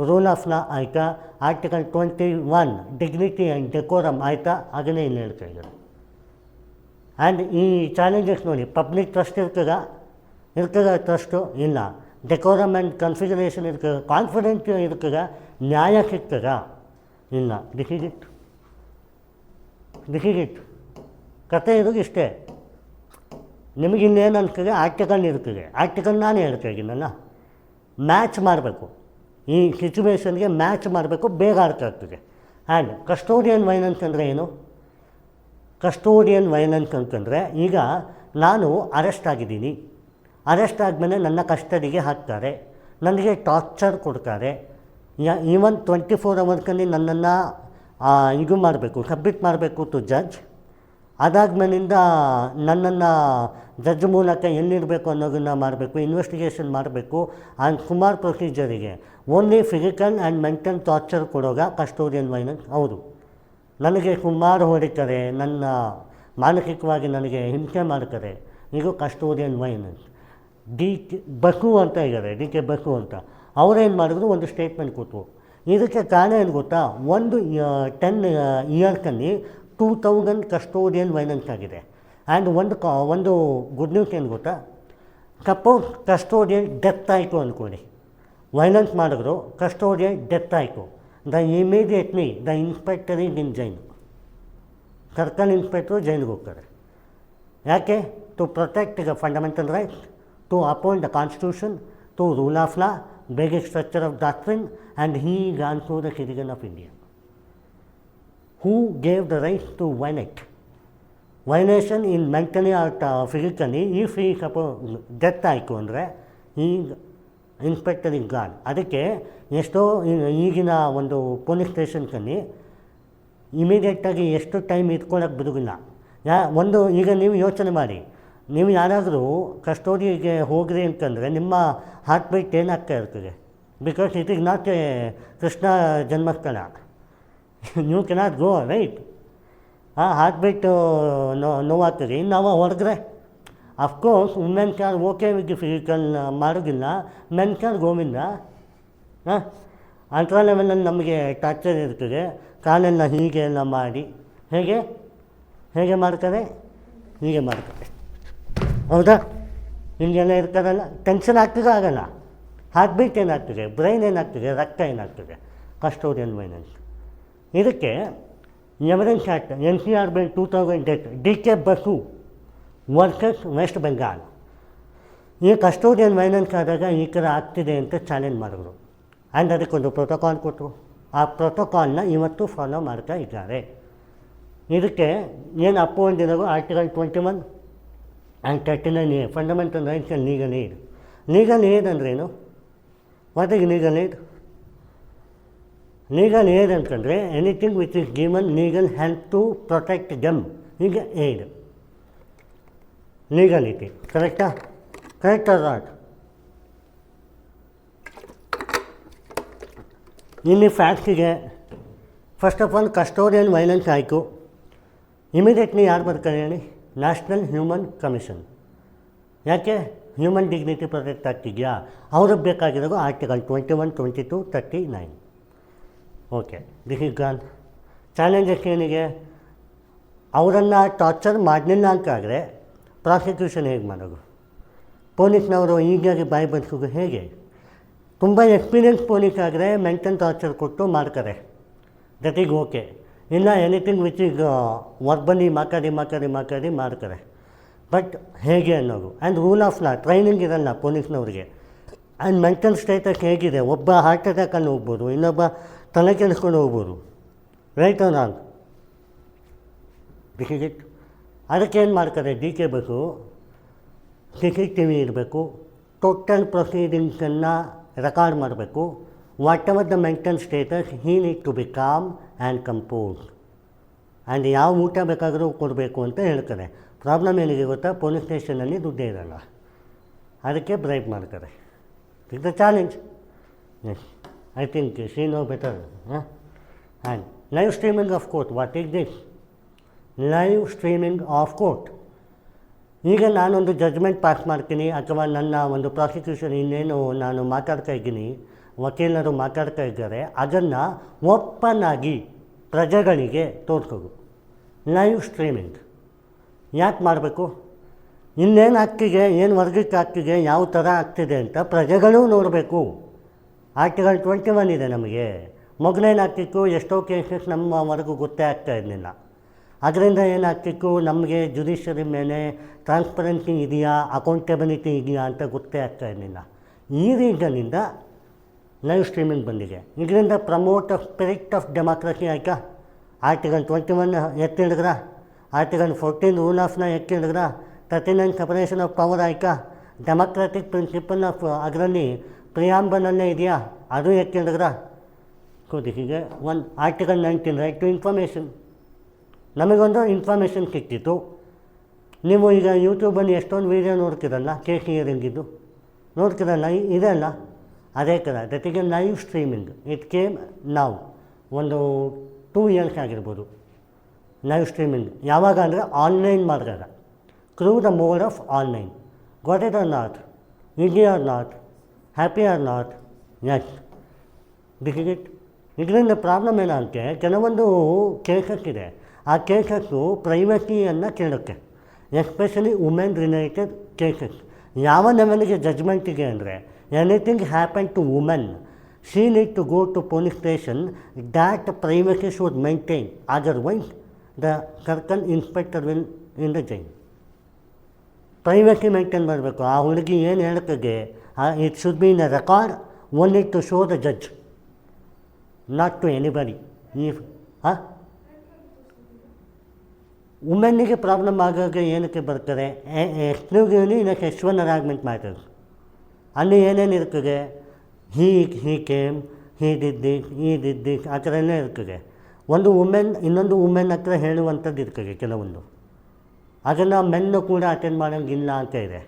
ರೂಲ್ ಆಫ್ ಲಾ ಆಯಿತಾ, ಆರ್ಟಿಕಲ್ 21 ಡಿಗ್ನಿಟಿ ಆ್ಯಂಡ್ ಡೆಕೋರಮ್ ಆಯಿತಾ, ಅದನ್ನೇ ಇಲ್ಲಿ ಹೇಳ್ತಾ ಇದ್ದಾರೆ. ಆ್ಯಂಡ್ ಈ ಚಾಲೆಂಜಸ್ ನೋಡಿ, ಪಬ್ಲಿಕ್ ಟ್ರಸ್ಟ್ ಇರ್ತದ ಟ್ರಸ್ಟು ಇಲ್ಲ, ಡೆಕೋರಮ್ ಆ್ಯಂಡ್ ಕನ್ಫಿಗರೇಷನ್ ಇರ್ತದೆ, ಕಾನ್ಫಿಡೆಂಟ್ ಇರ್ತದೆ, ನ್ಯಾಯ ಸಿಗ್ತದ ಇಲ್ಲ. ದಿಸ್ ಇಸ್ ಇಟ್ ಕತೆ ಇರೋದು ಇಷ್ಟೇ. ನಿಮಗಿನ್ನೇನು ಅನ್ಸ್ತದೆ, ಆರ್ಟಿಕಲ್ ಇರ್ತದೆ, ಆರ್ಟಿಕಲ್ ನಾನೇ ಹೇಳ್ತಾ ಇದ್ದೀನಲ್ಲ, ಮ್ಯಾಚ್ ಮಾಡಬೇಕು, ಈ ಸಿಚುವೇಷನ್ಗೆ ಮ್ಯಾಚ್ ಮಾಡಬೇಕು, ಬೇಗ ಅರ್ಥ ಆಗ್ತದೆ. ಆ್ಯಂಡ್ ಕಸ್ಟೋಡಿಯನ್ ವೈಲೆನ್ಸ್ ಅಂದರೆ ಏನು? ಕಸ್ಟೋಡಿಯನ್ ವೈಲೆನ್ಸ್ ಅಂತಂದರೆ, ಈಗ ನಾನು ಅರೆಸ್ಟ್ ಆಗಿದ್ದೀನಿ, ಅರೆಸ್ಟ್ ಆದಮೇಲೆ ನನ್ನ ಕಸ್ಟಡಿಗೆ ಹಾಕ್ತಾರೆ, ನನಗೆ ಟಾರ್ಚರ್ ಕೊಡ್ತಾರೆ, ಈವನ್ 24 ಅವರ್ಸಲ್ಲಿ ನನ್ನನ್ನು ಇದು ಮಾಡಬೇಕು, ಸಬ್ಮಿಟ್ ಮಾಡಬೇಕು ಟು ಜಡ್ಜ್. ಅದಾದ್ಮೇಲಿಂದ ನನ್ನನ್ನು ಜಡ್ಜ್ ಮೂಲಕ ಎಲ್ಲಿರಬೇಕು ಅನ್ನೋದನ್ನು ಮಾಡಬೇಕು, ಇನ್ವೆಸ್ಟಿಗೇಷನ್ ಮಾಡಬೇಕು. ಆ್ಯಂಡ್ ಸುಮಾರು ಪ್ರೊಸೀಜರಿಗೆ only physical and mental torture ಕೊಡೋಗ ಕಸ್ಟೋಡಿಯನ್ ವೈಲೆನ್ಸ್. ಹೌದು, ನನಗೆ ಸುಮಾರು ಹೊಡಿತಾರೆ, ನನ್ನ ಮಾನಸಿಕವಾಗಿ ನನಗೆ ಹಿಂಸೆ ಮಾಡ್ತಾರೆ, ಇದು ಕಸ್ಟೋಡಿಯನ್ ವೈಲೆನ್ಸ್. ಬಸು ಅಂತ ಇದ್ದಾರೆ, ಡಿ.ಕೆ. ಬಸು ಅಂತ, ಅವರೇನು ಮಾಡಿದ್ರು, ಒಂದು ಸ್ಟೇಟ್ಮೆಂಟ್ ಕೊಟ್ಟರು. ಇದಕ್ಕೆ ಕಾರಣ ಏನು ಗೊತ್ತಾ, 10 ಇಯರ್ಸಲ್ಲಿ 2000 ಕಸ್ಟೋಡಿಯನ್ ವೈಲೆನ್ಸ್ ಆಗಿದೆ. ಆ್ಯಂಡ್ ಒಂದು ಗುಡ್ ನ್ಯೂಸ್ ಏನು ಗೊತ್ತಾ, ಸಪೋಸ್ ಕಸ್ಟೋಡಿಯನ್ ಡೆತ್ ಆಯಿತು ಅಂದ್ಕೊಳ್ಳಿ, ವೈಲೆನ್ಸ್ ಮಾಡಿದ್ರು, ಕಸ್ಟೋಡಿಯನ್ ಡೆತ್ ಆಯಿತು, immediately the inspector is in jail, circle inspector ಜೈಲಿಗೆ ಹೋಗ್ತಾರೆ. ಯಾಕೆ? To protect the fundamental rights, to uphold the constitution, to rule of law, basic structure of doctrine, and he is also the citizen of India. Who gave the right to violation in mentally R physically. If ಈ death ಆಯಿತು ಅಂದರೆ ಈ inspector is gone. ಅದಕ್ಕೆ ಎಷ್ಟೋ ಈಗಿನ ಒಂದು police ಸ್ಟೇಷನ್ಸಲ್ಲಿ ಇಮಿಡಿಯೇಟಾಗಿ ಎಷ್ಟು ಟೈಮ್ ಇಟ್ಕೊಳ್ಳೋಕೆ ಬಿಡುಗಿಲ್ಲ. ಈಗ ನೀವು ಯೋಚನೆ ಮಾಡಿ, ನೀವು ಯಾರಾದರೂ ಕಸ್ಟೋಡಿಗೆ ಹೋಗ್ರಿ ಅಂತಂದರೆ ನಿಮ್ಮ ಹಾರ್ಟ್ ಬೀಟ್ ಏನಾಗ್ತಾ ಇರ್ತದೆ, because it is not a Krishna janmasthala, you cannot go right. Heart beat ನೋವಾಗ್ತದೆ. ಇನ್ನು ನಾವು ಹೊರಗ್ರೆ of course women's are okay with physical ಮಾಡೋದಿಲ್ಲ, ಮೆನ್ಸ್ ಆರ್ ಗೋವಿಂದ. ಅಂಥ ಲೆವೆಲಲ್ಲಿ ನಮಗೆ ಟಾರ್ಚರ್ ಇರ್ತದೆ, ಕಾಲೆಲ್ಲ ಹೀಗೆ ಎಲ್ಲ ಮಾಡಿ ಹೇಗೆ ಮಾಡ್ತಾರೆ, ಹೀಗೆ ಮಾಡ್ತಾರೆ. ಹೌದಾ? ಹಿಂಗೆಲ್ಲ ಇರ್ತಾರಲ್ಲ, ಟೆನ್ಷನ್ ಆಗ್ತದೆ, ಆಗಲ್ಲ. ಹಾರ್ಟ್ ಬೀಟ್ ಏನಾಗ್ತದೆ, ಬ್ರೈನ್ ಏನಾಗ್ತದೆ, ರಕ್ತ ಏನಾಗ್ತದೆ, ಕಸ್ಟೋಡಿಯನ್ ವೈಲೆನ್ಸ್. ಇದಕ್ಕೆ evidence act NCR bill 2008, D K. Basu versus West Bengal. ಈ ಕಸ್ಟೋಡಿಯನ್ ವೈಲೆನ್ಸ್ ಆದಾಗ ಈ ಥರ ಆಗ್ತಿದೆ ಅಂತ ಚಾಲೆಂಜ್ ಮಾಡಿದ್ರು. ಆ್ಯಂಡ್ ಅದಕ್ಕೊಂದು ಪ್ರೋಟೋಕಾಲ್ ಕೊಟ್ಟರು. ಆ ಪ್ರೋಟೋಕಾಲ್ನ ಇವತ್ತು ಫಾಲೋ ಮಾಡ್ತಾ ಇದ್ದಾರೆ. ಇದಕ್ಕೆ ಏನು ಅಪ್ಪೊಂದಿರೋದು article 21 and 39A fundamental rights and legal aid. Legal aid ಅಂದ್ರೇನು? What is legal aid? Legal aid ಅಂತಂದರೆ anything which is given legal help to protect them, ಈಗ ಏಡ್. ಲೀಗಲಿಟಿ ಕರೆಕ್ಟಾ? Correct or not? ಇಲ್ಲಿ ಫ್ಯಾಕ್ಟ್ಸಿಗೆ first of all custodian violence ಆಯಿತು, immediately ಯಾರು ಬರ್ತಾರೆ ಹೇಳಿ? National human commission. ಯಾಕೆ? ಹ್ಯೂಮನ್ ಡಿಗ್ನಿಟಿ ಪ್ರೊಟೆಕ್ಟ್ ಆಗ್ತಿದೆಯಾ? ಅವ್ರಿಗೆ ಬೇಕಾಗಿರೋದು article 21, 22, 39. Okay, this is gone. Challenges ಏನಿಗೆ? ಅವರನ್ನು ಟಾರ್ಚರ್ ಮಾಡಲಿಲ್ಲ ಅಂತಾದರೆ ಪ್ರಾಸಿಕ್ಯೂಷನ್ ಹೇಗೆ ಮಾಡೋದು? ಪೊಲೀಸ್ನವರು ಈಗಾಗಿ ಬಾಯಿ ಬಡಿಸೋದು ಹೇಗೆ? ತುಂಬ ಎಕ್ಸ್ಪೀರಿಯನ್ಸ್ ಪೊಲೀಸ್ ಆದರೆ ಮೆಂಟಲ್ ಟಾರ್ಚರ್ ಕೊಟ್ಟು ಮಾಡ್ತಾರೆ, ದಟ್ ಈಸ್ ಓಕೆ. ಇಲ್ಲ ಎನಿಥಿಂಗ್ ವಿಚ್ ಈಗ ವರ್ಬಲಿ ಮಾತಾಡಿ ಮಾಡ್ತಾರೆ. ಬಟ್ ಹೇಗೆ ಅನ್ನೋದು. And rule of law training ಇರಲ್ಲ ಪೊಲೀಸ್ನವ್ರಿಗೆ. ಆ್ಯಂಡ್ ಮೆಂಟಲ್ ಸ್ಟೇಟಸ್ ಹೇಗಿದೆ, ಒಬ್ಬ ಹಾರ್ಟ್ ಅಟ್ಯಾಕಲ್ಲಿ ಹೋಗ್ಬೋದು, ಇನ್ನೊಬ್ಬ ತಲೆ ಕೆಡಿಸ್ಕೊಂಡು ಹೋಗ್ಬೋದು, right or wrong? This is it. ಅದಕ್ಕೆ ಏನು ಮಾಡ್ತಾರೆ, ಡಿ ಕೆ ಬೇಕು, CCTV ಇರಬೇಕು, ಟೋಟಲ್ ಪ್ರೊಸೀಡಿಂಗ್ಸನ್ನು ರೆಕಾರ್ಡ್ ಮಾಡಬೇಕು. Whatever the mental status, he need to be calm and compose. And ಯಾವ ಊಟ ಬೇಕಾದರೂ ಕೊಡಬೇಕು ಅಂತ ಹೇಳ್ತಾರೆ. ಪ್ರಾಬ್ಲಮ್ ಏನಿದೆ ಗೊತ್ತಾ, ಪೊಲೀಸ್ ಸ್ಟೇಷನಲ್ಲಿ ದುಡ್ಡೇ ಇರಲ್ಲ, ಅದಕ್ಕೆ ಬ್ರೈಬ್ ಮಾಡ್ತಾರೆ. It's the challenge. Yes, I think she know better. And live streaming of court, what is this? Live streaming of court. ಈಗ ನಾನೊಂದು ಜಡ್ಜ್ಮೆಂಟ್ ಪಾಸ್ ಮಾಡ್ತೀನಿ, ಅಥವಾ ನನ್ನ ಒಂದು ಪ್ರಾಸಿಕ್ಯೂಷನ್ ಇನ್ನೇನು ನಾನು ಮಾತಾಡ್ತಾ ಇದ್ದೀನಿ, ವಕೀಲರು ಮಾತಾಡ್ತಾ ಇದ್ದಾರೆ, ಅದನ್ನು ಓಪನ್ ಆಗಿ ಪ್ರಜೆಗಳಿಗೆ ತೋರಿಸೋದು. ಲೈವ್ ಸ್ಟ್ರೀಮಿಂಗ್ ಯಾಕೆ ಮಾಡಬೇಕು? ಇನ್ನೇನು ಆಗ್ತಿದೆ, ಏನು ವರ್ಗಕ್ಕೆ ಆಗ್ತಿದೆ, ಯಾವ ಥರ ಆಗ್ತಿದೆ ಅಂತ ಪ್ರಜೆಗಳೂ ನೋಡಬೇಕು. ಆರ್ಟಿಕಲ್ 21 ಇದೆ ನಮಗೆ. ಮೊದಲೇನಾಗ್ತಿತ್ತು, ಎಷ್ಟೋ ಕೇಸಸ್ ನಮ್ಮವರೆಗೂ ಗೊತ್ತೇ ಆಗ್ತಾ ಇರಲಿಲ್ಲ. ಅದರಿಂದ ಏನಾಗ್ತಿತ್ತು, ನಮಗೆ ಜುಡಿಷರಿ ಮೇಲೆ ಟ್ರಾನ್ಸ್ಪರೆನ್ಸಿ ಇದೆಯಾ, ಅಕೌಂಟೆಬಿಲಿಟಿ ಇದೆಯಾ ಅಂತ ಗೊತ್ತೇ ಆಗ್ತಾ ಇರಲಿಲ್ಲ. ಈ ರೀಸನ್ನಿಂದ ಲೈವ್ ಸ್ಟ್ರೀಮಿಂಗ್ ಬಂದಿದೆ. ಇದರಿಂದ promote of spirit of democracy ಆಯಿತಾ? ಆರ್ಟಿಕಲ್ 21 ಎತ್ತಿಡಿದ್ರ, ಆರ್ಟಿಕಲ್ 14 ರೂಲ್ ಆಫ್ನ ಎತ್ತಿಡಿದ್ರ, 39 ಸಪರೇಷನ್ ಆಫ್ ಪವರ್ ಆಯಿತಾ? ಡೆಮಾಕ್ರೆಟಿಕ್ ಪ್ರಿನ್ಸಿಪಲ್ ಆಫ್ ಅದರಲ್ಲಿ ಪ್ರಿಯಾಂಬಲಲ್ಲೇ ಇದೆಯಾ, ಅದು ಎತ್ತಿಡಿದ್ರ. ಹೀಗೆ ಒಂದು ಆರ್ಟಿಕಲ್ 19 ರೈಟ್ ಟು ಇನ್ಫಾರ್ಮೇಷನ್. ನಮಗೊಂದು ಇನ್ಫಾರ್ಮೇಷನ್ ಸಿಕ್ತಿತ್ತು. ನೀವು ಈಗ ಯೂಟ್ಯೂಬಲ್ಲಿ ಎಷ್ಟೊಂದು ವೀಡಿಯೋ ನೋಡ್ತಿರಲ್ಲ, ಕೇಸ್ ಹಿಯರಿಂಗಿದ್ದು ನೋಡ್ತಿರಲ್ಲ, ಇದೆಲ್ಲ ಅದೇ ಥರ. ಜೊತೆಗೆ ಲೈವ್ ಸ್ಟ್ರೀಮಿಂಗ್ ಇಟ್ ಕೇಮ್ ನಾವು ಒಂದು 2 ಇಯರ್ಸ್ ಆಗಿರ್ಬೋದು. ಲೈವ್ ಸ್ಟ್ರೀಮಿಂಗ್ ಯಾವಾಗ ಅಂದರೆ ಆನ್ಲೈನ್ ಮಾಡಿದಾಗ, through the mode of online. Got it or not, easy or not, happy or not, yes, this is it. ಇದರಿಂದ ಪ್ರಾಬ್ಲಮ್ ಏನಂತೆ, ಕೆಲವೊಂದು ಕೇಸಸ್ ಇದೆ, ಆ ಕೇಸಸ್ಸು ಪ್ರೈವಸಿಯನ್ನು ಕೇಳುತ್ತೆ, ಎಸ್ಪೆಷಲಿ ವುಮೆನ್ ರಿಲೇಟೆಡ್ ಕೇಸಸ್. ಯಾವ ಲೆವೆಲ್ಗೆ ಜಡ್ಜ್ಮೆಂಟಿಗೆ ಅಂದರೆ, anything happen to women, she need to go to police station, that privacy should maintain, otherwise the circle inspector will in the jail. Privacy maintain ಮಾಡಬೇಕು. ಆ ಹುಡುಗಿ ಏನು ಹೇಳ್ತದೆ, it should be in a record only to show the judge, not to anybody. ವುಮೆನ್ನಿಗೆ problem ಆಗಾಗ ಏನಕ್ಕೆ ಬರ್ತಾರೆ, exclusively ಇದಕ್ಕೆ H1 ಅರಾಗ್ಮೆಂಟ್ ಮ್ಯಾಟರ್ಸ್. ಅಲ್ಲಿ ಏನೇನು ಇರ್ತದೆ, ಹೀ ಕೇಮ್, ಹೀ ಡಿಡ್ ದಿಸ್, ಆ ಥರ ಎಲ್ಲ ಇರ್ತದೆ. ಒಂದು ವುಮೆನ್ ಇನ್ನೊಂದು ವುಮೆನ್ ಹತ್ರ ಹೇಳುವಂಥದ್ದು ಇರ್ತದೆ ಕೆಲವೊಂದು, ಅದನ್ನು ಮೆನ್ನು ಕೂಡ ಅಟೆಂಡ್ ಮಾಡೋಂಗಿಲ್ಲ ಅಂತ ಇದೆ.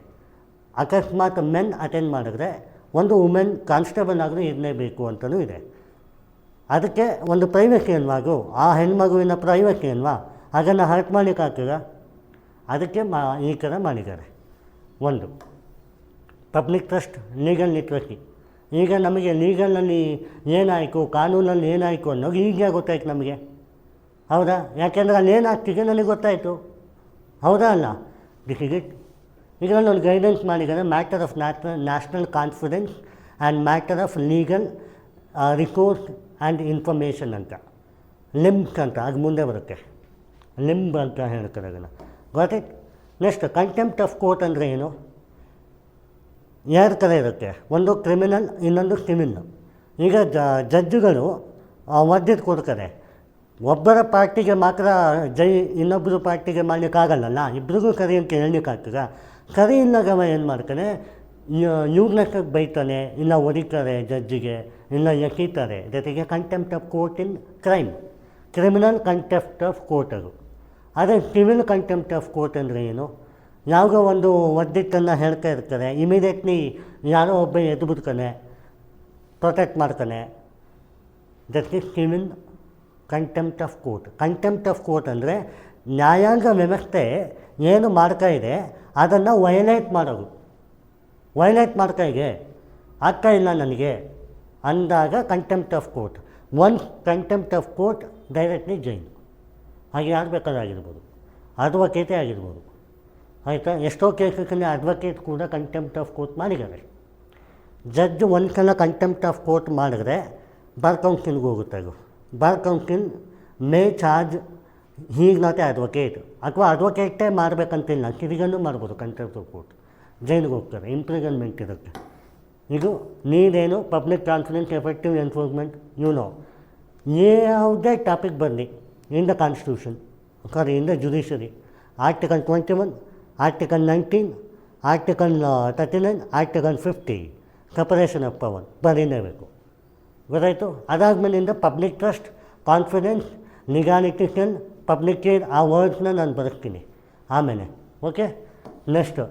ಅಕಸ್ಮಾತ್ ಮೆನ್ ಅಟೆಂಡ್ ಮಾಡಿದ್ರೆ ಒಂದು ವುಮೆನ್ ಕಾನ್ಸ್ಟೇಬಲ್ ಆದರೂ ಇರಲೇಬೇಕು ಅಂತಲೂ ಇದೆ. ಅದಕ್ಕೆ ಒಂದು ಪ್ರೈವಸಿ ಅಲ್ವಾಗು, ಆ ಹೆಣ್ಮಗುವಿನ ಪ್ರೈವಸಿ ಅಲ್ವಾ, ಅದನ್ನು ಹರ್ಟ್ ಮಾಡಲಿಕ್ಕಾಗ್ತದ? ಅದಕ್ಕೆ ಈ ಥರ ಮಾಡಿದ್ದಾರೆ. ಒಂದು ಪಬ್ಲಿಕ್ ಟ್ರಸ್ಟ್, ಲೀಗಲ್ ಲಿಟ್ರಸಿ. ಈಗ ನಮಗೆ ಲೀಗಲ್ನಲ್ಲಿ ಏನಾಯಿತು, ಕಾನೂನಲ್ಲಿ ಏನಾಯಿತು ಅನ್ನೋದು ಈಗ ಗೊತ್ತಾಯ್ತು ನಮಗೆ, ಹೌದಾ? ಯಾಕೆಂದರೆ ಅಲ್ಲಿ ಏನಾಗ್ತಿದೆ ನನಗೆ ಗೊತ್ತಾಯಿತು, ಹೌದಾ ಅಲ್ಲ? This is it. ಇದರಲ್ಲಿ ಒಂದು ಗೈಡೆನ್ಸ್ ಮಾಡಿದ್ದಾರೆ, matter of national confidence and matter of legal resource and information ಅಂತ, ಲಿಂಬ್ಸ್ ಅಂತ, ಅದು ಮುಂದೆ ಬರುತ್ತೆ, ಲಿಂಬ್ ಅಂತ ಹೇಳ್ತಾರೆ ಅದನ್ನು. Got it? Next contempt of court ಅಂದರೆ ಏನು? 2 ಥರ ಇರುತ್ತೆ, ಒಂದು ಕ್ರಿಮಿನಲ್, ಇನ್ನೊಂದು ಸಿವಿಲ್. ಈಗ ಜಡ್ಜುಗಳು ವರ್ದಿಟ್ಟು ಕೊಡ್ತಾರೆ, ಒಬ್ಬರ ಪಾರ್ಟಿಗೆ ಮಾತ್ರ ಇನ್ನೊಬ್ಬರು ಪಾರ್ಟಿಗೆ ಮಾಡಲಿಕ್ಕಾಗಲ್ಲಲ್ಲ, ಇಬ್ಬರಿಗೂ ಸರಿ ಅಂತ ಹೇಳಲಿಕ್ಕಾಗ್ತದ? ಸರಿ ಇಲ್ಲದವ ಏನು ಮಾಡ್ತಾನೆ, ಇವ್ರನ್ನ ಬೈತಾನೆ, ಇಲ್ಲ ಹೊಡಿತಾರೆ ಜಡ್ಜಿಗೆ, ಇಲ್ಲ ಎಸೀತಾರೆ. ಜೊತೆಗೆ contempt of court in crime, criminal contempt of court ಅದು. ಅದೇ ಸಿವಿಲ್ ಕಂಟೆಂಪ್ಟ್ ಆಫ್ ಕೋರ್ಟ್ ಅಂದರೆ ಏನು? ಯಾವುದೋ ಒಂದು ವರ್ದಿಟ್ಟನ್ನು ಹೇಳ್ತಾ ಇರ್ತಾರೆ, ಇಮಿಡಿಯೇಟ್ಲಿ ಯಾರೋ ಒಬ್ಬ ಎದ್ದು ಬಿಡ್ತಾನೆ, ಪ್ರೊಟೆಕ್ಟ್ ಮಾಡ್ತಾನೆ. That is civil contempt of court. Contempt of court ಅಂದರೆ ನ್ಯಾಯಾಂಗ ವ್ಯವಸ್ಥೆ ಏನು ಮಾಡ್ತಾ ಇದೆ ಅದನ್ನು ವಯಲೇಟ್ ಮಾಡೋದು. ವಯಲೇಟ್ ಮಾಡ್ತಾ ಇದೆ, ಆಗ್ತಾ ಇಲ್ಲ ನನಗೆ ಅಂದಾಗ contempt of court. Once contempt of court directly jail. ಹಾಗೆ ಯಾರು ಬೇಕಾದಾಗಿರ್ಬೋದು, ಅಡ್ವೊಕೇಟೇ ಆಗಿರ್ಬೋದು, ಆಯಿತಾ? ಎಷ್ಟೋ ಕೇಸಲ್ಲಿ ಅಡ್ವೊಕೇಟ್ ಕೂಡ ಕಂಟೆಂಪ್ಟ್ ಆಫ್ ಕೋರ್ಟ್ ಮಾಡಿದ್ದಾರೆ. ಜಡ್ಜ್ ಒಂದು ಸಲ ಕಂಟೆಂಪ್ಟ್ ಆಫ್ ಕೋರ್ಟ್ ಮಾಡಿದ್ರೆ ಬಾರ್ ಕೌನ್ಸಿಲ್ಗೆ ಹೋಗುತ್ತೆ. ಅದು ಬಾರ್ ಕೌನ್ಸಿಲ್ ಮೇ ಚಾರ್ಜ್ ಹೀಗೆ ನಾಟ್ ಎ ಅಡ್ವೊಕೇಟ್, ಅಥವಾ ಅಡ್ವೊಕೇಟೇ ಮಾಡಬೇಕಂತಿಲ್ಲ, ಕಿರಿಗನ್ನು ಮಾಡ್ಬೋದು ಕಂಟೆಂಪ್ಟ್ ಆಫ್ ಕೋರ್ಟ್. ಜೈಲಿಗೆ ಹೋಗ್ತಾರೆ, ಇಂಪ್ರಿಸನ್ಮೆಂಟ್ ಇರುತ್ತೆ. ಇದು ನೀನೇನು ಪಬ್ಲಿಕ್ ಕಾನ್ಫಿಡೆನ್ಸ್ ಎಫೆಕ್ಟಿವ್ ಎನ್ಫೋರ್ಸ್ಮೆಂಟ್ ಯಾವುದೇ ಟಾಪಿಕ್ ಬರಲಿ in the constitution in the judiciary, article 21, article 19, article 39, article 50 separation of power ಬರೀಲೇಬೇಕು. ಗೊತ್ತಾಯಿತು? ಅದಾದಮೇಲಿಂದ ಪಬ್ಲಿಕ್ ಟ್ರಸ್ಟ್, ಕಾನ್ಫಿಡೆನ್ಸ್, ಲಿಗಾಲಿಟಿಕಲ್, ಪಬ್ಲಿಕ್ ಕೇರ್ ಆ ವರ್ಡ್ಸ್ನ ನಾನು ಬರೆಸ್ತೀನಿ ಆಮೇಲೆ. Okay, next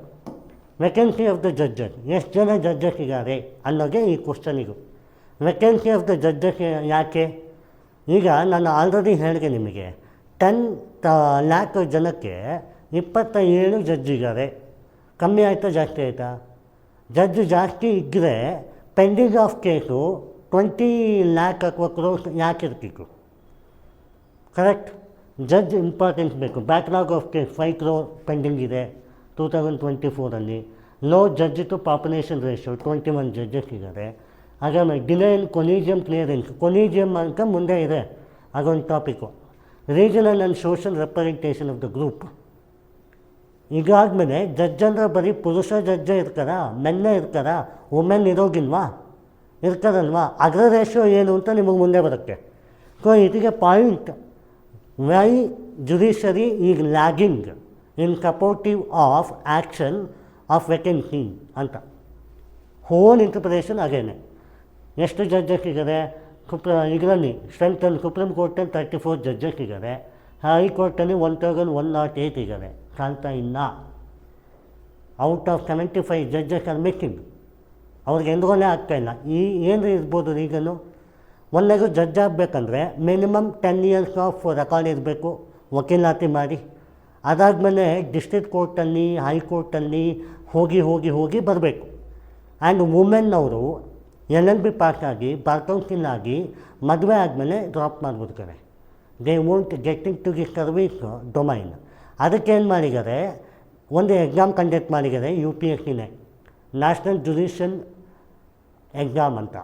vacancy of the judges. ಎಷ್ಟು ಜನ ಜಡ್ಜಸ್ ಇದ್ದಾರೆ ಅನ್ನೋಗೆ ಈ ಕ್ವಶನಿಗೂ. ವೇಕೆನ್ಸಿ ಆಫ್ ದ ಜಡ್ಜಸ್ ಯಾಕೆ? ಈಗ ನಾನು ಆಲ್ರೆಡಿ ಹೇಳಿದೆ ನಿಮಗೆ 10 ಲ್ಯಾಕ್ ಜನಕ್ಕೆ 27 ಜಡ್ಜ್ ಇದ್ದಾರೆ. ಕಮ್ಮಿ ಆಯಿತಾ ಜಾಸ್ತಿ ಆಯಿತಾ? ಜಡ್ಜ್ ಜಾಸ್ತಿ ಇದ್ದರೆ ಪೆಂಡಿಂಗ್ ಆಫ್ ಕೇಸು 20 ಲ್ಯಾಕ್ ಅಥವಾ ಕ್ರೋರ್ಸ್ ಯಾಕೆ ಇರ್ತಿತ್ತು? ಕರೆಕ್ಟ್? ಜಡ್ಜ್ ಇಂಪಾರ್ಟೆನ್ಸ್ ಬೇಕು. Backlog of case 5 crore pending ಇದೆ 2024 low judge to population ratio 21 judges ಇದ್ದಾರೆ. ಹಾಗಾದ್ರೆ delay in collegium clearance, collegium ಅಂತ ಮುಂದೆ ಇದೆ, ಅದೊಂದು topic. Regional and social representation of the group. ಈಗಾದಮೇಲೆ ಜಡ್ಜ್ ಅಂದರೆ ಬರೀ ಪುರುಷ ಜಡ್ಜೇ ಇರ್ತಾರಾ, ಮೆನ್ನೇ ಇರ್ತಾರಾ, ವುಮೆನ್ ಇರೋಗಿಲ್ವಾ? ಇರ್ತಾರಲ್ವಾ? ಅದರ ರೇಷಿಯೋ ಏನು ಅಂತ ನಿಮಗೆ ಮುಂದೆ ಬರುತ್ತೆ. ಸೊ ಇದಕ್ಕೆ point why judiciary is lagging in supportive of action of vacancy ಅಂತ. ಹೋಲ್ ಇಂಟರ್ಪ್ರಿಟೇಷನ್ ಅಗೇನೆ. ಎಷ್ಟು ಜಡ್ಜಸ್ ಇದ್ದಾರೆ ಇದರಲ್ಲಿ? ಸ್ಟ್ರೆಂತಲ್ಲಿ ಸುಪ್ರೀಂ ಕೋರ್ಟಲ್ಲಿ 34 ಜಡ್ಜಸ್ ಇದ್ದಾರೆ. ಹೈಕೋರ್ಟಲ್ಲಿ 1108 ಇದ್ದಾರೆ. ಕಾಣ್ತಾ ಇಲ್ಲ. Out of 75 judges are making. ಅವ್ರಿಗೆ ಎಂದ್ರೇ ಆಗ್ತಾಯಿಲ್ಲ. ಏನು ಇರ್ಬೋದು ರೀಸನ್ನು? ಒಂದಾಗೂ ಜಡ್ಜ್ ಆಗಬೇಕಂದ್ರೆ ಮಿನಿಮಮ್ 10 years ಆಫ್ ರೆಕಾರ್ಡ್ ಇರಬೇಕು, ವಕೀಲಾತಿ ಮಾಡಿ. ಅದಾದಮೇಲೆ ಡಿಸ್ಟ್ರಿಕ್ಟ್ ಕೋರ್ಟಲ್ಲಿ, ಹೈಕೋರ್ಟಲ್ಲಿ ಹೋಗಿ ಬರಬೇಕು. ಆ್ಯಂಡ್ ವುಮೆನ್ ಅವರು LLB ಪಾಸಾಗಿ, ಬಾರ್ ಕೌನ್ಸಿಲ್ ಆಗಿ, ಮದುವೆ ಆದಮೇಲೆ ಡ್ರಾಪ್ ಮಾಡಿಬಿಡ್ತಾರೆ. They won't getting to the service domain. ಅದಕ್ಕೇನು ಮಾಡಿದ್ದಾರೆ, ಒಂದು ಎಕ್ಸಾಮ್ ಕಂಡಕ್ಟ್ ಮಾಡಿದ್ದಾರೆ UPSCನೇ, ನ್ಯಾಷನಲ್ ಜುಡಿಷಿಯಲ್ ಎಕ್ಸಾಮ್ ಅಂತ.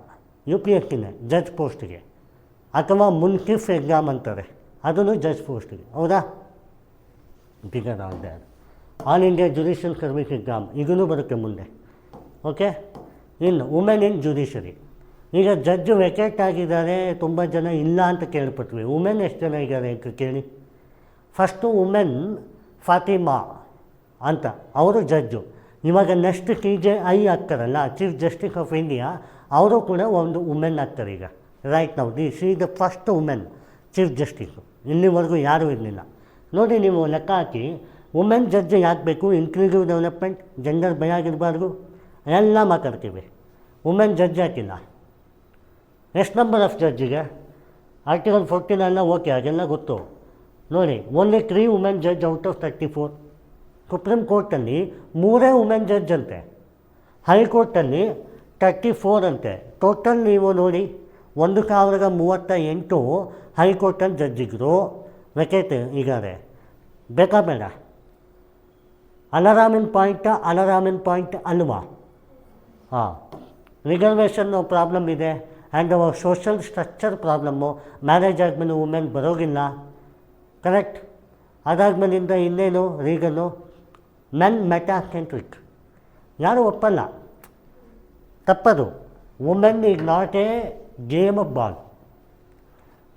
UPSCನೇ ಜಡ್ಜ್ ಪೋಸ್ಟ್ಗೆ, ಅಥವಾ ಮುನ್ಸಿಫ್ ಎಕ್ಸಾಮ್ ಅಂತಾರೆ, ಅದನ್ನು ಜಡ್ಜ್ ಪೋಸ್ಟ್ಗೆ. ಹೌದಾ? Bigger on that. All India judicial service exam ಇದೂ ಬರುತ್ತೆ ಮುಂದೆ. ಓಕೆ, ಇನ್ನು ವುಮೆನ್ ಇನ್ ಜುಡಿಷರಿ. ಈಗ ಜಡ್ಜ್ ವೆಕೇಟ್ ಆಗಿದ್ದಾರೆ, ತುಂಬ ಜನ ಇಲ್ಲ ಅಂತ ಕೇಳ್ಪಟ್ವಿ. ವುಮೆನ್ ಎಷ್ಟು ಜನ ಇದ್ದಾರೆ ಅಂತ ಕೇಳಿ. ಫಸ್ಟು ವುಮೆನ್ ಫಾತಿಮಾ ಅಂತ, ಅವರು ಜಡ್ಜು. ಇವಾಗ ನೆಕ್ಸ್ಟ್ TJI ಆಗ್ತಾರಲ್ಲ, ಚೀಫ್ ಜಸ್ಟಿಸ್ ಆಫ್ ಇಂಡಿಯಾ, ಅವರು ಕೂಡ ಒಂದು ವುಮೆನ್ ಆಗ್ತಾರೆ ಈಗ. ರೈಟ್ ನಾವು she the first women chief justice. ಇಲ್ಲಿವರೆಗೂ ಯಾರೂ ಇರಲಿಲ್ಲ. ನೋಡಿ, ನೀವು ಲೆಕ್ಕ ಹಾಕಿ, ವುಮೆನ್ ಜಡ್ಜ್ ಯಾಕೆ ಬೇಕು? ಇನ್ಕ್ಲೂಸಿವ್ ಡೆವಲಪ್ಮೆಂಟ್, ಜೆಂಡರ್ ಭಯ ಆಗಿರಬಾರ್ದು, ಎಲ್ಲ ಮಾತಾಡ್ತೀವಿ. ವುಮೆನ್ ಜಡ್ಜ್ ಹಾಕಿಲ್ಲ. ಎಷ್ಟು ನಂಬರ್ ಆಫ್ ಜಡ್ಜಿಗೆ? ಆರ್ಟಿಕಲ್ 14 ಓಕೆ, ಅದೆಲ್ಲ ಗೊತ್ತು. ನೋಡಿ, only 3 women judge out of 34. Supreme ಕೋರ್ಟಲ್ಲಿ 3 ವುಮೆನ್ ಜಡ್ಜ್ ಅಂತೆ, ಹೈಕೋರ್ಟಲ್ಲಿ 34 ಅಂತೆ. ಟೋಟಲ್ ನೀವು ನೋಡಿ 1038 ಹೈಕೋರ್ಟಲ್ಲಿ ಜಡ್ಜಿಗರು ವೆಕೇಟ್ ಇದ್ದಾರೆ. ಬೇಕಾ ಬೇಡ? ಅಲಾರಾಮಿನ ಪಾಯಿಂಟ್ ಅಲ್ವಾ? ಹಾಂ, ರಿಸರ್ವೇಷನ್ ಪ್ರಾಬ್ಲಮ್ ಇದೆ. And social structure problem. Marriage ಆದಮೇಲೆ ವುಮೆನ್ ಬರೋಗಿಲ್ಲ. ಕರೆಕ್ಟ್? ಅದಾದಮೇಲಿಂದ ಇನ್ನೇನು ರೀಸನ್ನು? Men metacentric. ಯಾರೂ ಒಪ್ಪಲ್ಲ, ತಪ್ಪದು. Women is not a game of ball.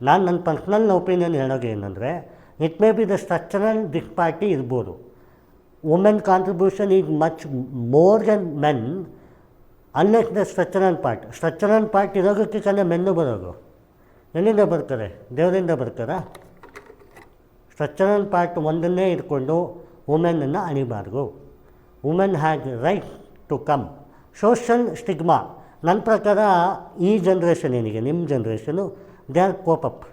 ನನ್ನ ಪರ್ಸ್ನಲ್ ಒಪಿನಿಯನ್ ಹೇಳೋದು ಏನಂದರೆ, it may be the structural disparity ಇರ್ಬೋದು. Women contribution is much more than men unless the structural part ಇರೋದಕ್ಕೆ ಕಲೆ ಮೆನ್ನು ಬರೋದು. ಎಲ್ಲಿಂದ ಬರ್ತಾರೆ? ದೇವರಿಂದ ಬರ್ತಾರಾ? ಸ್ಟ್ರಕ್ಚರಲ್ ಪಾರ್ಟ್ ಒಂದನ್ನೇ ಇಟ್ಕೊಂಡು ವುಮೆನನ್ನು ಅಣಿಬಾರ್ದು. Women has right to come. Social stigma ನನ್ನ ಪ್ರಕಾರ ಈ ಜನ್ರೇಷನ್ ಏನಿಗೆ, ನಿಮ್ಮ generation, they are cope up.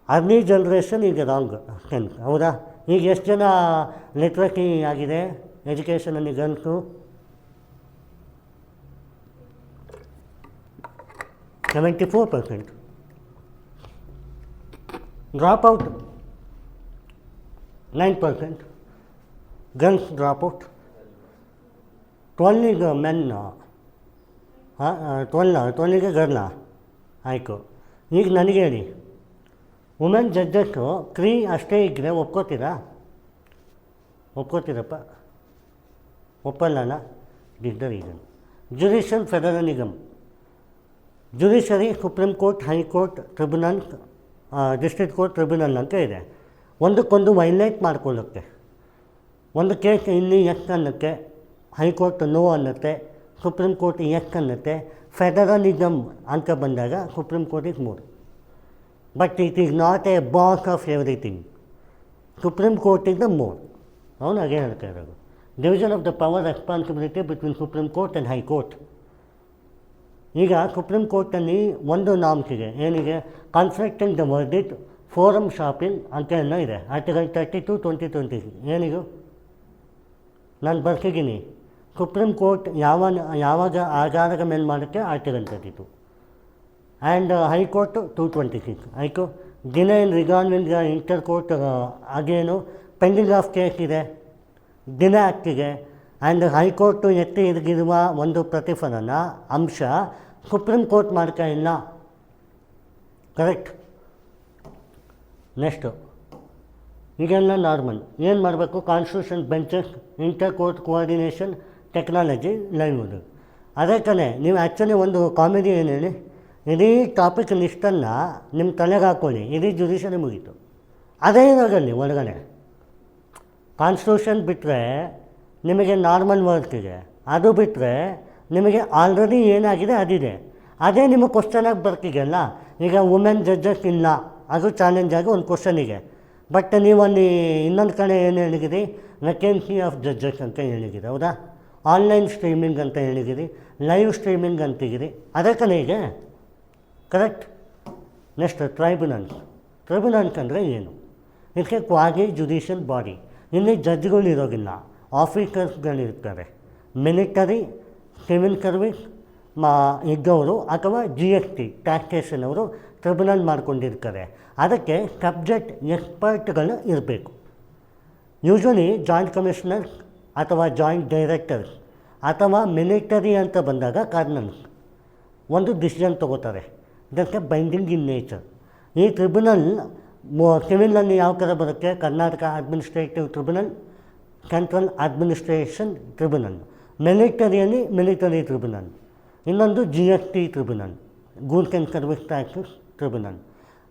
Early generation ಈಗ ರಾಂಗ್ ಸೆನ್ಸ್. ಹೌದಾ? ಈಗ ಎಷ್ಟು ಜನ ಲಿಟ್ರಸಿ ಆಗಿದೆ ಎಜುಕೇಷನಲ್ಲಿ girls? 74%. Drop out 9%. Girls drop out 12 men. 12 girl. ಆಯಿತು. ಈಗ ನನಗೆ ಹೇಳಿ, ವುಮೆನ್ ಜಡ್ಜಸ್ಸು 3 ಅಷ್ಟೇ ಇದ್ದರೆ ಒಪ್ಕೋತೀರಾ? ಒಪ್ಕೋತೀರಪ್ಪ? ಒಪ್ಪಲ್ಲ. This the reason. Judicial federalism. Judiciary supreme court, high court, tribunal, district court, tribunal ಅಂತ ಇದೆ. ಒಂದಕ್ಕೊಂದು ವೈಲೇಟ್ ಮಾಡ್ಕೊಳ್ಳುತ್ತೆ. ಒಂದು ಕೇಸ್ ಇಲ್ಲಿ ಎಸ್ ಅನ್ನುತ್ತೆ, ಹೈಕೋರ್ಟ್ ನೋ ಅನ್ನುತ್ತೆ, ಸುಪ್ರೀಂ ಕೋರ್ಟ್ ಎಸ್ ಅನ್ನುತ್ತೆ. ಫೆಡರಲಿಸಮ್ ಅಂತ ಬಂದಾಗ ಸುಪ್ರೀಂ ಕೋರ್ಟಿಗೆ 3. But it is not a boss of everything. Supreme ಕೋರ್ಟಿಂದ 3. ಅವನು ಹಾಗೆ ಹೇಳ್ತಾ ಇರೋದು. Division of the power responsibility between supreme court and high court. ಈಗ ಸುಪ್ರೀಂ ಕೋರ್ಟಲ್ಲಿ ಒಂದು ನಾಮ್ಸಿಗೆ ಏನಿದೆ, conflicting the verdict, forum shopping ಅಂತ ಎಲ್ಲ ಇದೆ. ಆರ್ಟಿಕಲ್ 32, 2020 ಏನಿದು ನಾನು ಬರ್ಸಿದ್ದೀನಿ. ಸುಪ್ರೀಂ ಕೋರ್ಟ್ ಯಾವಾಗ ಆಧಾರದ ಮೇಲೆ ಮಾಡೋಕ್ಕೆ ಆರ್ಟಿಕಲ್ 32 ಆ್ಯಂಡ್ ಹೈಕೋರ್ಟ್ 226. ಆಯಿತು. Delay in resolving inter court again pending of case ಇದೆ, ಡಿಲೇ ಆಗ್ತಿದೆ. ಆ್ಯಂಡ್ ಹೈಕೋರ್ಟು ಎತ್ತಿ ಹಿಡಿದಿರುವ ಒಂದು ಪ್ರತಿಫಲನ ಅಂಶ ಸುಪ್ರೀಂ ಕೋರ್ಟ್ ಮಾಡ್ತಾ ಇಲ್ಲ. ಕರೆಕ್ಟ್. ನೆಕ್ಸ್ಟು ಇದೆಲ್ಲ ನಾರ್ಮಲ್. ಏನು ಮಾಡಬೇಕು? Constitution benches, inter court coordination, technology, livelihood. ಅದೇ ಕಣೆ ನೀವು ಆ್ಯಕ್ಚುಲಿ ಒಂದು ಕಾಮಿಡಿ ಏನು ಹೇಳಿ, ಇಡೀ ಟಾಪಿಕ್ ಲಿಸ್ಟನ್ನು ನಿಮ್ಮ ತಲೆಗೆ ಹಾಕ್ಕೊಳ್ಳಿ, ಇಡೀ ಜುಡಿಷರಿ ಮುಗೀತು. ಅದೇ ಇರೋದಲ್ಲಿ ಒಳಗಡೆ ಕಾನ್ಸ್ಟಿಟ್ಯೂಷನ್ ಬಿಟ್ಟರೆ ನಿಮಗೆ ನಾರ್ಮಲ್ ವರ್ಕ್ ಇದೆ, ಅದು ಬಿಟ್ಟರೆ ನಿಮಗೆ ಆಲ್ರೆಡಿ ಏನಾಗಿದೆ ಅದಿದೆ. ಅದೇ ನಿಮಗೆ ಕ್ವಶನಾಗಿ ಬರ್ತಿದೆಯಲ್ಲ. ಈಗ ವುಮೆನ್ ಜಡ್ಜಸ್ ಇಲ್ಲ, ಅದು ಚಾಲೆಂಜ್ ಆಗಿ ಒಂದು ಕ್ವಶನಿಗೆ. ಬಟ್ ನೀವು ಅಲ್ಲಿ ಇನ್ನೊಂದು ಕಡೆ ಏನು ಹೇಳಿದಿರಿ, ವೇಕೆನ್ಸಿ ಆಫ್ ಜಡ್ಜಸ್ ಅಂತ ಹೇಳಿದಿರಿ, ಹೌದಾ? ಆನ್ಲೈನ್ ಸ್ಟ್ರೀಮಿಂಗ್ ಅಂತ ಹೇಳಿದಿರಿ, ಲೈವ್ ಸ್ಟ್ರೀಮಿಂಗ್ ಅಂತಿದ್ದೀರಿ. ಅದೇ ಕಡೆ ಇದೆ. ಕರೆಕ್ಟ್. Next tribunals. ಟ್ರೈಬ್ಯುನಲ್ಸ್ ಅಂದರೆ ಏನು? ಇದಕ್ಕೆ ಕ್ವಾಸಿ ಜುಡಿಷಿಯಲ್ ಬಾಡಿ. ಇಲ್ಲಿ ಜಡ್ಜ್ಗಳು ಇರೋದಿಲ್ಲ, ಆಫೀಸರ್ಸ್ಗಳಿರ್ತಾರೆ. ಮಿಲಿಟರಿ, ಸಿವಿಲ್ ಸರ್ವಿಸ್ ಇದ್ದವರು ಅಥವಾ GST ಟ್ಯಾಕ್ಸೇಷನ್ ಅವರು ಟ್ರಿಬ್ಯುನಲ್ ಮಾಡ್ಕೊಂಡಿರ್ತಾರೆ. ಅದಕ್ಕೆ ಸಬ್ಜೆಕ್ಟ್ ಎಕ್ಸ್ಪರ್ಟ್ಗಳು ಇರಬೇಕು. ಯೂಶ್ವಲಿ ಜಾಯಿಂಟ್ ಕಮಿಷನರ್ಸ್ ಅಥವಾ ಜಾಯಿಂಟ್ ಡೈರೆಕ್ಟರ್ಸ್ ಅಥವಾ ಮಿಲಿಟರಿ ಅಂತ ಬಂದಾಗ ಕರ್ನಲ್ಸ್ ಒಂದು ಡಿಸಿಷನ್ ತೊಗೋತಾರೆ. ಇದಕ್ಕೆ ಬೈಂಡಿಂಗ್ ಇನ್ ನೇಚರ್. ಈ ಟ್ರಿಬ್ಯುನಲ್ ಸಿವಿಲಲ್ಲಿ ಯಾವ ಥರ ಬರುತ್ತೆ? Karnataka administrative tribunal, central administration tribunal. ಮಿಲಿಟರಿಯಲ್ಲಿ ಮಿಲಿಟರಿ ಟ್ರಿಬ್ಯುನಲ್. ಇನ್ನೊಂದು GST tribunal, goods and service taxes tribunal,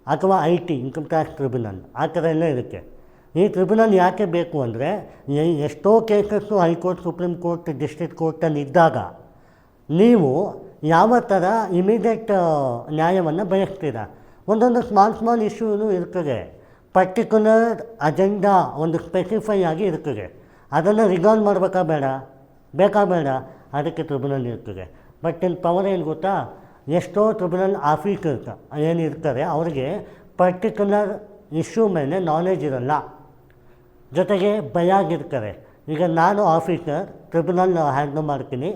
ಅಥವಾ IT ಇನ್ಕಮ್ ಟ್ಯಾಕ್ಸ್ ಟ್ರಿಬ್ಯುನಲ್. ಆ ಥರ ಎಲ್ಲ ಇರುತ್ತೆ. ಈ ಟ್ರಿಬ್ಯುನಲ್ ಯಾಕೆ ಬೇಕು ಅಂದರೆ, ಎಷ್ಟೋ cases high court, supreme court, district ಕೋರ್ಟಲ್ಲಿ ಇದ್ದಾಗ ನೀವು ಯಾವ ಥರ ಇಮಿಡಿಯೇಟ್ ನ್ಯಾಯವನ್ನು ಬಯಸ್ತೀರ. ಒಂದೊಂದು ಸ್ಮಾಲ್ ಇಶ್ಯೂನು ಇರ್ತದೆ. ಪರ್ಟಿಕ್ಯುಲರ್ ಅಜೆಂಡಾ ಒಂದು ಸ್ಪೆಸಿಫೈ ಆಗಿ ಇರ್ತದೆ. ಅದನ್ನು ರಿಸಾಲ್ವ್ ಮಾಡಬೇಕಾ ಬೇಡ, ಅದಕ್ಕೆ ಟ್ರಿಬ್ಯುನಲ್ ಇರ್ತದೆ. ಬಟ್ ಇಲ್ಲಿ ಪವರ್ ಏನು ಗೊತ್ತಾ, ಎಷ್ಟೋ ಟ್ರಿಬ್ಯುನಲ್ ಆಫೀಸರ್ಸ್ ಏನಿರ್ತಾರೆ ಅವ್ರಿಗೆ ಪರ್ಟಿಕ್ಯುಲರ್ ಇಶ್ಯೂ ಮೇಲೆ ನಾಲೆಜ್ ಇರೋಲ್ಲ, ಜೊತೆಗೆ ಭಯ ಆಗಿರ್ತಾರೆ. ಈಗ ನಾನು ಆಫೀಸರ್ ಟ್ರಿಬ್ಯುನಲ್ ಹ್ಯಾಂಡಲ್ ಮಾಡ್ತೀನಿ,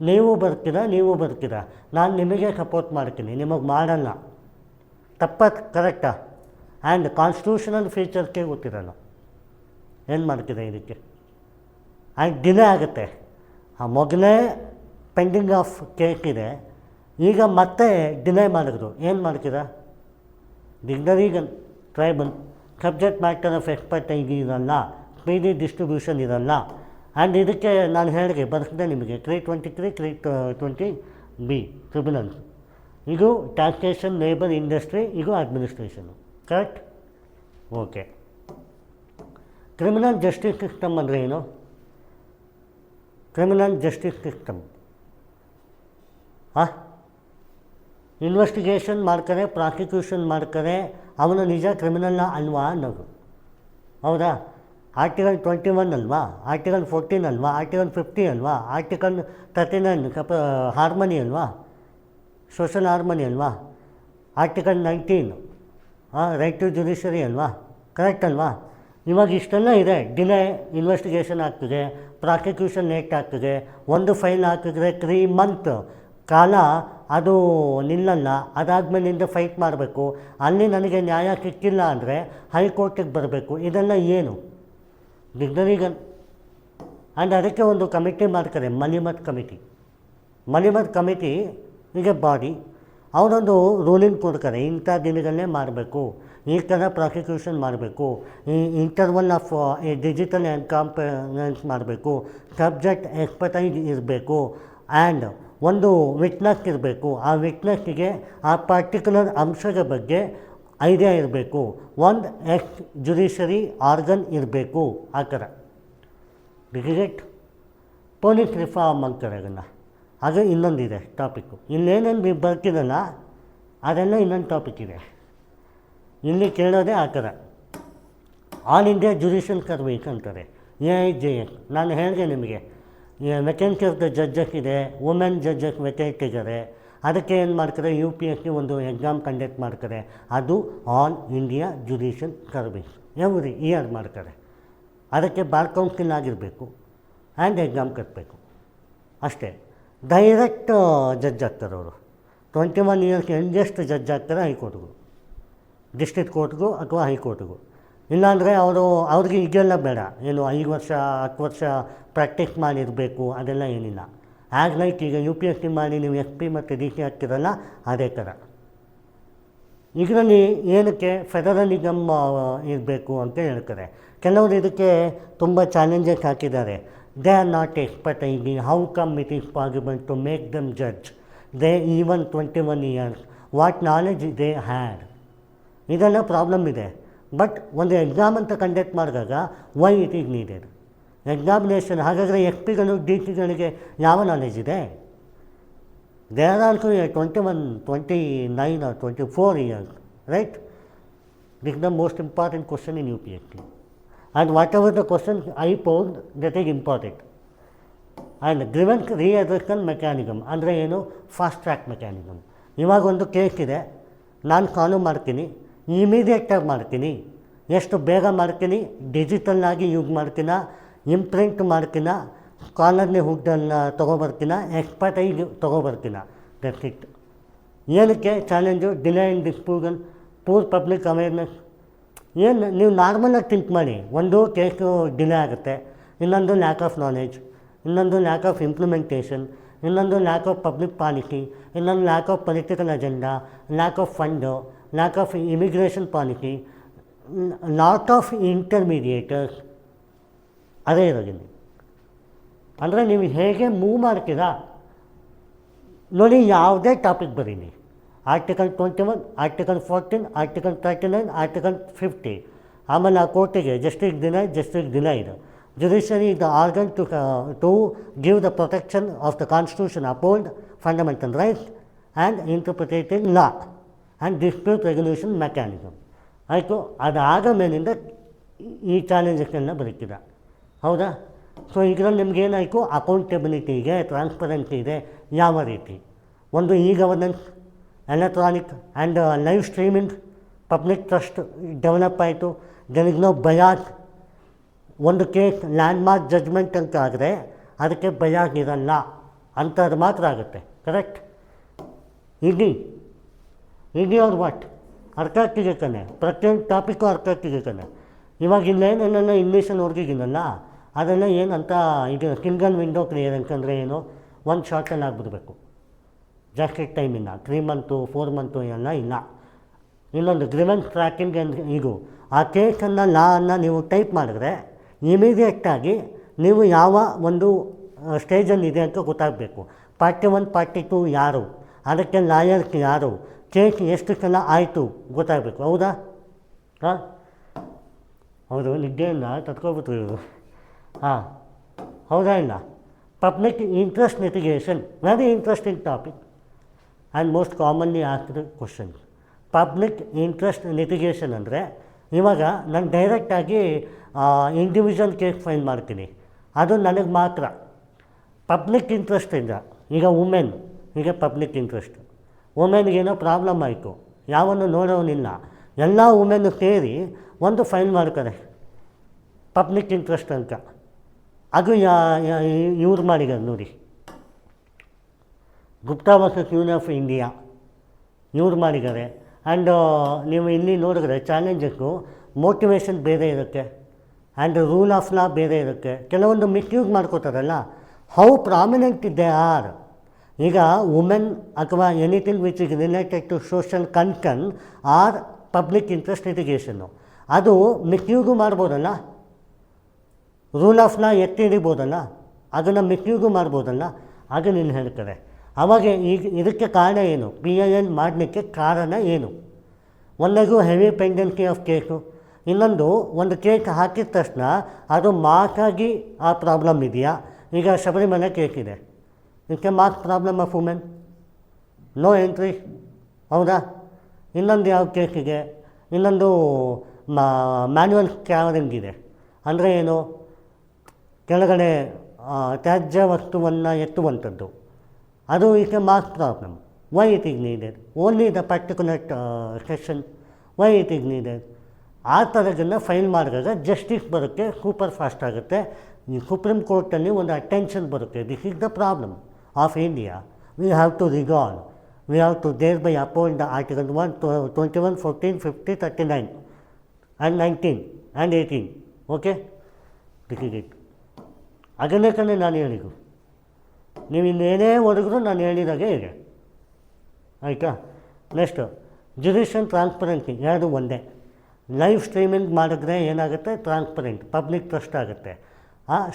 ನೀವು ಬರ್ತೀರಾ, ನಾನು ನಿಮಗೆ ಸಪೋರ್ಟ್ ಮಾಡ್ತೀನಿ, ನಿಮಗೆ ಮಾಡಲ್ಲ. ಕರೆಕ್ಟಾ? ಆ್ಯಂಡ್ ಕಾನ್ಸ್ಟಿಟ್ಯೂಷನಲ್ ಫೀಚರ್ಸ್ಗೆ ಗೊತ್ತಿರಲ್ಲ, ಏನು ಮಾಡ್ತೀರಾ ಇದಕ್ಕೆ? ಆ್ಯಂಡ್ ಡಿಲೇ ಆಗುತ್ತೆ. ಮೊದಲೇ ಪೆಂಡಿಂಗ್ ಆಫ್ ಕೇಸ್ ಇದೆ, ಈಗ ಮತ್ತೆ ಡಿಲೇ ಮಾಡಿದ್ರು, ಏನು ಮಾಡ್ತೀರಾ? ಡಿಗ್ನರಿಗನ್ tribal subject matter of expertise ಇರಲ್ಲ, ಸ್ಪೀಡಿ ಡಿಸ್ಟ್ರಿಬ್ಯೂಷನ್ ಇರಲ್ಲ. ಆ್ಯಂಡ್ ಇದಕ್ಕೆ ನಾನು ಹೇಳಿದೆ ಬರ್ಸಿದೆ ನಿಮಗೆ 323, 320B ಟ್ರಿಬ್ಯುನಲ್ಸ್. ಇದು ಟ್ಯಾಕ್ಸೇಷನ್, ಲೇಬರ್, ಇಂಡಸ್ಟ್ರಿ, ಇದು administration. Correct? Okay. Criminal justice system ಅಂದರೆ ಏನು? ಕ್ರಿಮಿನಲ್ ಜಸ್ಟಿಸ್ ಸಿಸ್ಟಮ್ ಇನ್ವೆಸ್ಟಿಗೇಷನ್ ಮಾಡ್ತಾರೆ, ಪ್ರಾಸಿಕ್ಯೂಷನ್ ಮಾಡ್ತಾರೆ, ಅವನು ನಿಜ ಕ್ರಿಮಿನಲ್ನ ಅಲ್ವಾ ಅನ್ನೋದು, ಹೌದಾ? ಆರ್ಟಿಕಲ್ 21 ಅಲ್ವಾ, ಆರ್ಟಿಕಲ್ 14 ಅಲ್ವಾ, ಆರ್ಟಿಕಲ್ 50 ಅಲ್ವಾ, ಆರ್ಟಿಕಲ್ 39 ಹಾರ್ಮನಿ ಅಲ್ವಾ, ಸೋಷಲ್ ಹಾರ್ಮನಿ ಅಲ್ವಾ, ಆರ್ಟಿಕಲ್ 19 ರೈಟ್ ಟು ಜುಡಿಷರಿ ಅಲ್ವಾ, ಕರೆಕ್ಟ್ ಅಲ್ವಾ? ಇವಾಗ ಇಷ್ಟೆಲ್ಲ ಇದೆ. ಡಿಲೇ ಇನ್ವೆಸ್ಟಿಗೇಷನ್ ಆಗ್ತದೆ, ಪ್ರಾಸಿಕ್ಯೂಷನ್ ಲೇಟ್ ಆಗ್ತದೆ, ಒಂದು ಫೈಲ್ ಹಾಕಿದ್ರೆ 3 ಮಂತ್ ಕಾಲ ಅದು ನಿಲ್ಲಲ್ಲ. ಅದಾದಮೇಲಿಂದ ಫೈಟ್ ಮಾಡಬೇಕು. ಅಲ್ಲಿ ನನಗೆ ನ್ಯಾಯ ಸಿಕ್ಕಿಲ್ಲ ಅಂದರೆ ಹೈಕೋರ್ಟಿಗೆ ಬರಬೇಕು. ಇದೆಲ್ಲ ಏನು? ದಿಗ್ನರಿಗನ್. ಆ್ಯಂಡ್ ಅದಕ್ಕೆ ಒಂದು ಕಮಿಟಿ ಮಾಡ್ತಾರೆ, ಮಲಿಮತ್ ಕಮಿಟಿ ಈಗ ಬಾಡಿ. ಅವರೊಂದು ರೂಲಿಂಗ್ ಕೊಡ್ತಾರೆ, ಇಂಥ ದಿನಗಳನ್ನೇ ಮಾಡಬೇಕು, ಈ ಥರ ಪ್ರಾಸಿಕ್ಯೂಷನ್ ಮಾಡಬೇಕು, ಈ ಇಂಟರ್ವಲ್ ಆಫ್ ಡಿಜಿಟಲ್ ಎನ್ಕಾಂಪರೆನ್ಸ್ ಮಾಡಬೇಕು, ಸಬ್ಜೆಕ್ಟ್ ಎಕ್ಸ್ಪರ್ಟೈಸ್ ಇರಬೇಕು, ಆ್ಯಂಡ್ ಒಂದು ವಿಟ್ನೆಸ್ ಇರಬೇಕು. ಆ ವಿಟ್ನೆಸ್ಸಿಗೆ ಆ ಪರ್ಟಿಕ್ಯುಲರ್ ಅಂಶದ ಬಗ್ಗೆ ಐಡಿಯಾ ಇರಬೇಕು. ಒಂದು ಎಕ್ಸ್ ಜುಡಿಷರಿ ಆರ್ಗನ್ ಇರಬೇಕು. ಆ ಥರ ಡಿಗ್ರೇಟ್ ಪೊಲೀಸ್ ರಿಫಾರ್ಮ್ ಅಂತಾರೆ ಅದನ್ನು. ಅದು ಇನ್ನೊಂದಿದೆ ಟಾಪಿಕ್ಕು. ಇಲ್ಲೇನೇನು ನೀವು ಬರ್ತಿರಲ್ಲ ಅದೆಲ್ಲ ಇನ್ನೊಂದು ಟಾಪಿಕ್ ಇದೆ. ಇಲ್ಲಿ ಕೇಳೋದೇ ಆ ಥರ. ಆಲ್ ಇಂಡಿಯಾ ಜುಡಿಷಿಯಲ್ ಸರ್ವಿಸ್ ಅಂತಾರೆ, AIJS. ನಾನು ಹೇಳಿದೆ ನಿಮಗೆ, ವೆಕೆನ್ಸಿ ಆಫ್ ದ ಜಡ್ಜಸ್ ಇದೆ, ವುಮೆನ್ ಜಡ್ಜಸ್ ವೆಕೆನ್ಸಿ ಇದ್ದಾರೆ. ಅದಕ್ಕೆ ಏನು ಮಾಡ್ತಾರೆ, UPSC ಒಂದು ಎಕ್ಸಾಮ್ ಕಂಡಕ್ಟ್ ಮಾಡ್ತಾರೆ. ಅದು all India judicial service every year ಮಾಡ್ತಾರೆ. ಅದಕ್ಕೆ ಬಾರ್ ಕೌನ್ಸಿಲ್ ಆಗಿರಬೇಕು ಆ್ಯಂಡ್ ಎಕ್ಸಾಮ್ ಕಟ್ಟಬೇಕು ಅಷ್ಟೇ. ಡೈರೆಕ್ಟ್ ಜಡ್ಜ್ ಆಗ್ತಾರೆ ಅವರು. 21 ಇಯರ್ಸ್ ಯಂಗೆಸ್ಟ್ ಜಡ್ಜ್ ಆಗ್ತಾರೆ ಹೈಕೋರ್ಟ್ಗೂ, ಡಿಸ್ಟ್ರಿಕ್ಟ್ ಕೋರ್ಟ್ಗೂ ಅಥವಾ ಹೈಕೋರ್ಟ್ಗೂ. ಇಲ್ಲಾಂದರೆ ಅವ್ರಿಗೆ ಈಗೆಲ್ಲ ಬೇಡ, ಏನು 5 ವರ್ಷ 10 ವರ್ಷ ಪ್ರಾಕ್ಟೀಸ್ ಮಾಡಿರಬೇಕು, ಅದೆಲ್ಲ ಏನಿಲ್ಲ. ಆ್ಯಸ್ ಲೈಕ್ ಈಗ UPSC ಮಾಡಿ ನೀವು SP ಮತ್ತು DC ಆಗ್ತಿರಲ್ಲ, ಅದೇ ಥರ. ಇದರಲ್ಲಿ ಏನಕ್ಕೆ ಫೆಡರಲಿಸಮ್ ಇರಬೇಕು ಅಂತ ಹೇಳ್ತಾರೆ. ಕೆಲವರು ಇದಕ್ಕೆ ತುಂಬ ಚಾಲೆಂಜಸ್ ಹಾಕಿದ್ದಾರೆ. They are not expertising, how come it is possible to make them judge, they even 21 years, what knowledge they had. ಇದೆಲ್ಲ ಪ್ರಾಬ್ಲಮ್ ಇದೆ. ಬಟ್ ಒಂದು ಎಕ್ಸಾಮ್ ಅಂತ ಕಂಡಕ್ಟ್ ಮಾಡಿದಾಗ why it is needed examination. ಹಾಗಾದರೆ SP-ಗಳು DC-ಗಳಿಗೆ ಯಾವ ನಾಲೆಜ್ ಇದೆ? They are also 21, 29 or 24 years, right? This is the most important question in UPSC. And whatever the question I posed, that is important. And grievance readressal mechanism ಅಂದರೆ ಏನು? Fast track mechanism. ಇವಾಗ ಒಂದು case ಇದೆ, ನಾನು solve ಮಾಡ್ತೀನಿ, ಇಮಿಡಿಯೇಟಾಗಿ ಮಾಡ್ತೀನಿ. ಎಷ್ಟು ಬೇಗ ಮಾಡ್ತೀನಿ, ಡಿಜಿಟಲ್ನಾಗಿ ಯೂಸ್ ಮಾಡ್ತೀನ, ಇಂಪ್ರಿಂಟ್ ಮಾಡ್ತೀನ, ಸ್ಕಾಲರ್ಲಿ ಹುಡ್ಡನ್ನು ತೊಗೊಬರ್ತೀನ, ಎಕ್ಸ್ಪರ್ಟೈಸ್ ತೊಗೊಬರ್ತೀನ. That's it. ಏನಕ್ಕೆ challenge? Delay and disposal, poor public awareness. ಏನು ನೀವು ನಾರ್ಮಲಾಗಿ ಥಿಂಕ್ ಮಾಡಿ, ಒಂದು ಕೇಸು ಡಿಲೇ ಆಗುತ್ತೆ, ಇನ್ನೊಂದು ಲ್ಯಾಕ್ ಆಫ್ ನಾಲೆಜ್, ಇನ್ನೊಂದು ಲ್ಯಾಕ್ ಆಫ್ ಇಂಪ್ಲಿಮೆಂಟೇಷನ್, ಇನ್ನೊಂದು ಲ್ಯಾಕ್ ಆಫ್ ಪಬ್ಲಿಕ್ ಪಾಲಿಸಿ, ಇನ್ನೊಂದು lack of political agenda, lack of fund, lack of immigration policy, lot of intermediators. ಅದೇ ಇರೋದಿಲ್ಲ. ಅಂದರೆ ನೀವು ಹೇಗೆ ಮೂವ್ ಮಾಡ್ತೀರಾ ನೋಡಿ. ಯಾವುದೇ ಟಾಪಿಕ್ ಬರೀನಿ, ಆರ್ಟಿಕಲ್ 21, ಆರ್ಟಿಕಲ್ 14, ಆರ್ಟಿಕಲ್ 39, ಆರ್ಟಿಕಲ್ 50. ಆಮೇಲೆ ಆ ಕೋರ್ಟಿಗೆ justice denied. Judiciary is the organ to give the protection of the Constitution, uphold fundamental rights and interpreting law and dispute resolution mechanism. ಆಯಿತು. ಅದಾದ ಮೇಲಿಂದ ಈ ಚಾಲೆಂಜಸ್ಗಳನ್ನ ಬರೀತೀರ, ಹೌದಾ? ಸೊ ಇದರಲ್ಲಿ ನಿಮಗೇನಾಯಿತು, ಅಕೌಂಟೆಬಿಲಿಟಿ ಇದೆ, ಟ್ರಾನ್ಸ್ಪರೆನ್ಸಿ ಇದೆ. ಯಾವ ರೀತಿ? ಒಂದು governance, electronic and live streaming, public trust develop ಆಯಿತು. There is no bias. ಒಂದು ಕೇಸ್ ಲ್ಯಾಂಡ್ಮಾರ್ಕ್ ಜಡ್ಜ್ಮೆಂಟ್ ಅಂತ ಆದರೆ ಅದಕ್ಕೆ ಬಯಾಸ್ ಇರಲ್ಲ, ಅಂಥದ್ದು ಮಾತ್ರ ಆಗುತ್ತೆ. ಕರೆಕ್ಟ್? ಇಡೀ ಅವ್ರು ವಾಟ್ ಅರ್ಥ ಆಗ್ತಿದೆ ಕಣೆ, ಪ್ರತಿಯೊಂದು ಟಾಪಿಕ್ಕು ಅರ್ಥ ಆಗ್ತಿದೆ ಕಣೆ. ಇವಾಗ ಇಲ್ಲೇನೆಲ್ಲ ಇಂಗ್ಲೀಷಲ್ಲಿ ನೋಡ್ತಿದ್ದೀನಲ್ಲ, ಅದೆಲ್ಲ ಏನಂತ ಇದು ಸಿಂಗಲ್ ವಿಂಡೋ ಕ್ಲಿಯರೆನ್ಸ್ ಅಂದರೆ ಏನು? ಒಂದು ಶಾರ್ಟಲ್ಲಿ ಆಗಿಬಿಡ್ಬೇಕು, ಜಾಸ್ತಿ ಟೈಮ್ ಇಲ್ಲ, 3 months 4 months ಎಲ್ಲ ಇಲ್ಲ. ಇನ್ನೊಂದು ಗ್ರಿವೆನ್ಸ್ ಟ್ರ್ಯಾಕಿಂಗ್ ಅಂದರೆ ಇದು, ಆ ಕೇಸನ್ನು ಲಾವನ್ನು ನೀವು ಟೈಪ್ ಮಾಡಿದ್ರೆ ಇಮಿಡಿಯೇಟಾಗಿ ನೀವು ಯಾವ ಒಂದು ಸ್ಟೇಜಲ್ಲಿ ಇದೆ ಅಂತ ಗೊತ್ತಾಗಬೇಕು. ಪಾರ್ಟಿ 1 ಪಾರ್ಟಿ 2 ಯಾರು, ಅದಕ್ಕೆ ಲಾಯರ್ಸ್ ಯಾರು, ಕೇಸ್ ಎಷ್ಟು ಸಲ ಆಯಿತು ಗೊತ್ತಾಗಬೇಕು. ಹೌದಾ? ಹಾಂ ಹೌದು, ನಿದ್ದೆಯಿಂದ ತತ್ಕೊಬಿಟ್ರು ಇವರು. ಹಾಂ ಹೌದಾ ಇಲ್ಲ? Public interest litigation, very interesting topic and most commonly asked questions. Public interest litigation ಅಂದರೆ ಇವಾಗ ನಾನು ಡೈರೆಕ್ಟಾಗಿ ಇಂಡಿವಿಜುವಲ್ ಕೇಸ್ ಫೈಲ್ ಮಾಡ್ತೀನಿ, ಅದು ನನಗೆ ಮಾತ್ರ ಪಬ್ಲಿಕ್ ಇಂಟ್ರೆಸ್ಟಿಂದ. ಈಗ ವುಮೆನ್, ಈಗ ಪಬ್ಲಿಕ್ ಇಂಟ್ರೆಸ್ಟ್, ವುಮೆನ್ಗೇನೋ ಪ್ರಾಬ್ಲಮ್ ಆಯಿತು, ಯಾವನ್ನು ನೋಡೋನಿಲ್ಲ, ಎಲ್ಲ ವುಮೆನ್ನು ಸೇರಿ ಒಂದು ಫೈಲ್ ಮಾಡ್ತಾರೆ ಪಬ್ಲಿಕ್ ಇಂಟ್ರೆಸ್ಟ್ ಅಂತ. ಅದು ಇವ್ರು ಮಾಡಿದ್ದಾರೆ ನೋಡಿ, Gupta versus union of India ಇವ್ರು ಮಾಡಿದ್ದಾರೆ. ಆ್ಯಂಡ್ ನೀವು ಇಲ್ಲಿ ನೋಡಿದ್ರೆ ಚಾಲೆಂಜಸ್ಸು ಮೋಟಿವೇಶನ್ ಬೇರೆ ಇರುತ್ತೆ ಆ್ಯಂಡ್ ರೂಲ್ ಆಫ್ ಲಾ ಬೇರೆ ಇರುತ್ತೆ. ಕೆಲವೊಂದು ಮಿಸ್ಯೂಸ್ ಮಾಡ್ಕೋತಾರಲ್ಲ, ಹೌ ಪ್ರಾಮಿನೆಂಟ್ ದೇ ಆರ್. ಈಗ ವುಮೆನ್ ಅಥವಾ anything which is related to social concern or public interest litigation, ಅದು ಮಿಸ್ಯೂಸು ಮಾಡ್ಬೋದಲ್ಲ, ರೂಲ್ ಆಫ್ ಲಾ ಎತ್ತಿ ಹಿಡಿಬೋದಲ್ಲ, ಅದನ್ನು ಮಿಸ್ಯೂಸು ಮಾಡ್ಬೋದಲ್ಲ, ಅದು ನೀನು ಹೇಳ್ತಾರೆ. ಆವಾಗ ಈಗ ಇದಕ್ಕೆ ಕಾರಣ ಏನು, PIL ಮಾಡಲಿಕ್ಕೆ ಕಾರಣ ಏನು? ಒಂದನೇದು ಹೆವಿ ಪೆಂಡೆನ್ಸಿ ಆಫ್ ಕೇಸು, ಇನ್ನೊಂದು ಒಂದು ಕೇಸ್ ಹಾಕಿದ ತಕ್ಷಣ ಅದು ಮಾರ್ಕಾಗಿ ಆ ಪ್ರಾಬ್ಲಮ್ ಇದೆಯಾ. ಈಗ ಶಬರಿಮಲೆ ಕೇಸ್ ಇದೆ, ಇದಕ್ಕೆ mark problem of women, no entry, ಹೌದಾ? ಇನ್ನೊಂದು ಯಾವ ಕೇಸಿಗೆ, ಇನ್ನೊಂದು ಮ್ಯಾನ್ಯುವಲ್ ಕ್ಯಾವರಿಂಗ್ ಇದೆ, ಅಂದರೆ ಏನು, ಕೆಳಗಡೆ ತ್ಯಾಜ್ಯ ವಸ್ತುವನ್ನು ಎತ್ತುವಂಥದ್ದು, ಅದು is a mark problem. Why it is needed, only the particular session, why it is needed. ಆ ಥರದನ್ನು ಫೈಲ್ ಮಾಡಿದಾಗ ಜಸ್ಟಿಸ್ ಬರುತ್ತೆ, ಸೂಪರ್ ಫಾಸ್ಟ್ ಆಗುತ್ತೆ. ಸುಪ್ರೀಂ ಕೋರ್ಟಲ್ಲಿ ಒಂದು ಅಟೆನ್ಷನ್ ಬರುತ್ತೆ, this is the problem of India, we have to resolve, we have to there by appoint the article 21, 14, 50, 39 and 19 and 18. Okay, this is it. ಅದನ್ನೇ ಕಣ್ಣೆ ನಾನು ಹೇಳಿದ್ದು, ನೀವು ಇನ್ನೇನೇ ಹೊರದ್ರು ನಾನು ಹೇಳಿದಾಗೆ ಇದೆ, ಆಯಿತಾ? ನೆಕ್ಸ್ಟು ಜುಡಿಷಿಯಲ್ ಟ್ರಾನ್ಸ್ಪರೆನ್ಸಿ, ಎರಡು ಒಂದೇ. ಲೈವ್ ಸ್ಟ್ರೀಮಿಂಗ್ ಮಾಡಿದ್ರೆ ಏನಾಗುತ್ತೆ, ಟ್ರಾನ್ಸ್ಪರೆಂಟ್ ಪಬ್ಲಿಕ್ ಟ್ರಸ್ಟ್ ಆಗುತ್ತೆ,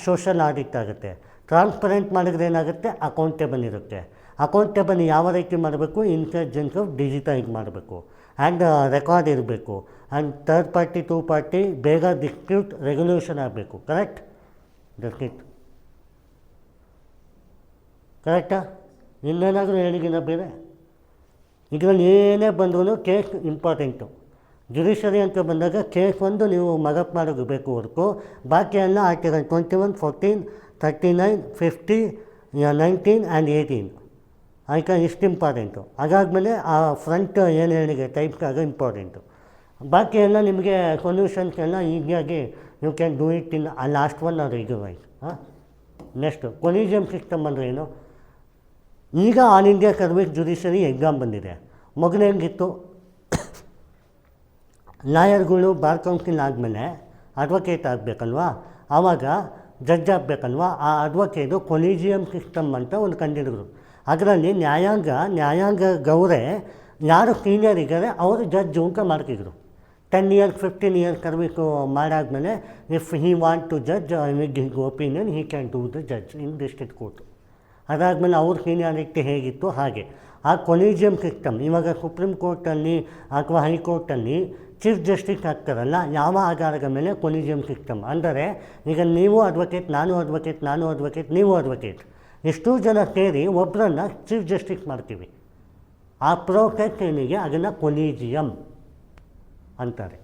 ಸೋಷಲ್ ಆಡಿಟ್ ಆಗುತ್ತೆ. ಟ್ರಾನ್ಸ್ಪರೆಂಟ್ ಮಾಡಿದ್ರೆ ಏನಾಗುತ್ತೆ, ಅಕೌಂಟೇಬಲ್ ಇರುತ್ತೆ. ಅಕೌಂಟೇಬಲ್ ಯಾವ ರೀತಿ ಮಾಡಬೇಕು, ಇಂಟೆಲಿಜೆನ್ಸ್ ಆಫ್ ಡಿಜಿಟೈಸ್ ಮಾಡಬೇಕು, ಆ್ಯಂಡ್ ರೆಕಾರ್ಡ್ ಇರಬೇಕು, and third party two party ಬೇಗ ಡಿಸ್ಪ್ಯೂಟ್ ರೆಗ್ಯುಲೇಷನ್ ಆಗಬೇಕು. Correct, that's it. ಕರೆಕ್ಟಾ? ಇನ್ನೇನಾದರೂ ಹೇಳಿಗಿನ ಬೇರೆ? ಇದರಲ್ಲಿ ಏನೇ ಬಂದರೂ ಕೇಸ್ ಇಂಪಾರ್ಟೆಂಟು. ಜುಡಿಷರಿ ಅಂತ ಬಂದಾಗ ಕೇಸ್ ಒಂದು ನೀವು ಮಗಪ್ ಮಾಡೋದು ಹೊರತು ಬಾಕಿ ಎಲ್ಲ ಆರ್ಟಿಕಲ್ 21, 14, 39, 50, 19 ಆ್ಯಂಡ್ 18, ಆಯಿತಾ? ಇಷ್ಟು ಇಂಪಾರ್ಟೆಂಟು. ಅದಾದಮೇಲೆ ಆ ಫ್ರಂಟ್ ಏನು ಹೇಳಿದೆ ಟೈಪ್ಗಾಗ ಇಂಪಾರ್ಟೆಂಟು. ಬಾಕಿ ಎಲ್ಲ ನಿಮಗೆ ಸೊಲ್ಯೂಷನ್ಸ್ ಎಲ್ಲ ಈಸಿಯಾಗಿ you can do it in a last one or ರಿಗವೈಸ್. ನೆಕ್ಸ್ಟು ಕೊಲಿಜಿಯಮ್ ಸಿಸ್ಟಮ್ ಅಂದರೆ ಏನು? ಈಗ all India service judiciary exam ಬಂದಿದೆ. ಮೊದಲು ಹೆಂಗಿತ್ತು, ಲಾಯರ್ಗಳು ಬಾರ್ ಕೌನ್ಸಿಲ್ ಆದಮೇಲೆ ಅಡ್ವೊಕೇಟ್ ಆಗಬೇಕಲ್ವಾ, ಆವಾಗ ಜಡ್ಜ್ ಆಗಬೇಕಲ್ವಾ, ಆ ಅಡ್ವೊಕೇಟು ಕೊಲಿಜಿಯಮ್ ಸಿಸ್ಟಮ್ ಅಂತ ಒಂದು ಕಂಡಿಡಿದ್ರು. ಅದರಲ್ಲಿ ನ್ಯಾಯಾಂಗ ಗೌರೇ ಯಾರು ಸೀನಿಯರ್ ಇದ್ದಾರೆ ಅವರು ಜಡ್ಜು ಅಂತ ಮಾಡ್ತಿದ್ರು. 10 years 15 years ಸರ್ವಿಸು ಮಾಡಾದ್ಮೇಲೆ if he want to judge with his opinion he can do the judge in district court. ಅದಾದಮೇಲೆ ಅವ್ರ ಸೀನಿಯಾರಿಟಿ ಹೇಗಿತ್ತು ಹಾಗೆ. ಆ ಕೊಲಿಜಿಯಮ್ ಸಿಸ್ಟಮ್ ಇವಾಗ ಸುಪ್ರೀಂ ಕೋರ್ಟಲ್ಲಿ ಅಥವಾ ಹೈಕೋರ್ಟಲ್ಲಿ ಚೀಫ್ ಜಸ್ಟಿಸ್ ಆಗ್ತಾರಲ್ಲ, ಯಾವ ಆಧಾರದ ಮೇಲೆ ಕೊಲಿಜಿಯಮ್ ಸಿಸ್ಟಮ್ ಅಂದರೆ, ಈಗ ನೀವು ಅಡ್ವೊಕೇಟ್, ನಾನು ಅಡ್ವೊಕೇಟ್, ನಾನು ಅಡ್ವೊಕೇಟ್, ನೀವು ಅಡ್ವೊಕೇಟ್, ಎಷ್ಟೋ ಜನ ಸೇರಿ ಒಬ್ಬರನ್ನು ಚೀಫ್ ಜಸ್ಟಿಸ್ ಮಾಡ್ತೀವಿ. ಆ ಪ್ರೊಫೆಷನಿಗೆ ಅದನ್ನು ಕೊಲಿಜಿಯಮ್ ಅಂತಾರೆ.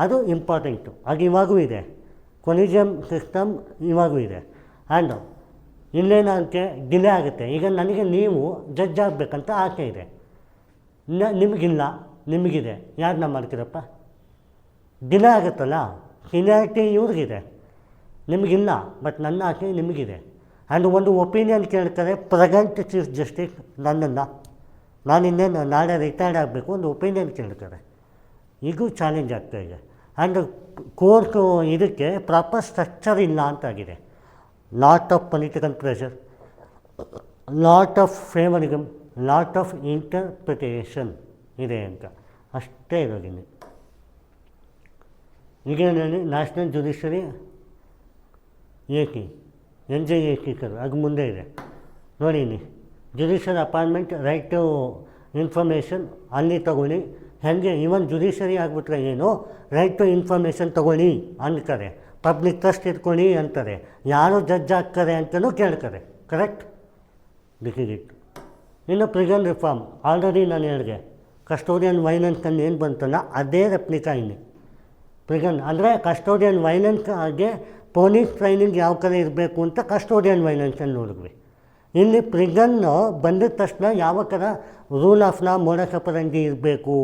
ಅದು ಇಂಪಾರ್ಟೆಂಟು. ಅದು ಇವಾಗೂ ಇದೆ, ಕೊಲಿಜಿಯಮ್ ಸಿಸ್ಟಮ್ ಇವಾಗೂ ಇದೆ. ಆ್ಯಂಡ್ ಇಲ್ಲೇನಂತೆ ಡಿಲೇ ಆಗುತ್ತೆ. ಈಗ ನನಗೆ ನೀವು ಜಡ್ಜ್ ಆಗಬೇಕಂತ ಆಸೆ ಇದೆ, ನಿಮಗಿಲ್ಲ, ನಿಮಗಿದೆ, ಯಾರನ್ನ ಮಾಡ್ತೀರಪ್ಪ? ಡಿಲೇ ಆಗುತ್ತಲ್ಲ, ಸೀನಿಯಾರಿಟಿ ಇವ್ರಿಗಿದೆ, ನಿಮಗಿಲ್ಲ, ಬಟ್ ನನ್ನ ಆಸೆ ನಿಮಗಿದೆ. ಆ್ಯಂಡ್ ಒಂದು ಒಪಿನಿಯನ್ ಕೇಳ್ತಾರೆ ಪ್ರೆಸೆಂಟ್ ಚೀಫ್ ಜಸ್ಟಿಸ್ ನನ್ನನ್ನು, ನಾನು ಇನ್ನೇನು ನಾಳೆ ರಿಟೈರ್ಡ್ ಆಗಬೇಕು, ಒಂದು ಒಪಿನಿಯನ್ ಕೇಳ್ತಾರೆ. ಈಗೂ ಚಾಲೆಂಜ್ ಆಗ್ತಾಯಿದೆ. ಆ್ಯಂಡ್ ಕೋರ್ಟು ಇದಕ್ಕೆ ಪ್ರಾಪರ್ ಸ್ಟ್ರಕ್ಚರ್ ಇಲ್ಲ ಅಂತಾಗಿದೆ. Lot of political pressure, lot of favouritism, lot of interpretation ಇದೆ ಅಂತ ಅಷ್ಟೇ ಇರೋದಿಲ್ಲ. ಈಗೇನು ನ್ಯಾಷನಲ್ ಜುಡಿಷರಿ NJAC ಅದು ಮುಂದೆ ಇದೆ ನೋಡಿ. Judicial appointment, right to information ಅಲ್ಲಿ ತಗೊಳ್ಳಿ. ಹೇಗೆ ಇವನ್ ಜುಡಿಷರಿ ಆಗಿಬಿಟ್ರೆ ಏನು, ರೈಟ್ ಟು ಇನ್ಫಾರ್ಮೇಷನ್ ತೊಗೊಳ್ಳಿ ಅಂತಾರೆ, ಪಬ್ಲಿಕ್ ಟ್ರಸ್ಟ್ ಇಟ್ಕೊಳ್ಳಿ ಅಂತಾರೆ, ಯಾರು ಜಡ್ಜ್ ಆಗ್ತಾರೆ ಅಂತಲೂ ಕೇಳ್ತಾರೆ. Correct, this is it. ಇನ್ನು ಪ್ರಿಸನ್ ರಿಫಾರ್ಮ್ ಆಲ್ರೆಡಿ ನಾನು ಹೇಳಿದೆ, ಕಸ್ಟೋಡಿಯನ್ ವೈಲೆನ್ಸಲ್ಲಿ ಏನು ಬಂತಲ್ಲ ಅದೇ ರೆಪ್ಲಿಕಾ ಇಲ್ಲಿ. ಪ್ರಿಸನ್ ಅಂದರೆ ಕಸ್ಟೋಡಿಯನ್ ವೈಲೆನ್ಸ್ಗೆ ಪೊಲೀಸ್ ಟ್ರೈನಿಂಗ್ ಯಾವ ಕಡೆ ಇರಬೇಕು ಅಂತ ಕಸ್ಟೋಡಿಯನ್ ವೈಲೆನ್ಸಲ್ಲಿ ನೋಡಿದ್ವಿ. ಇಲ್ಲಿ ಪ್ರಿಸನ್ನು ಬಂದಿದ ತಕ್ಷಣ ಯಾವ ಥರ ರೂಲ್ ಆಫ್ ಲಾ ಮೋಡಸ್ ಆಪರೆಂಡಿ ಇರಬೇಕು,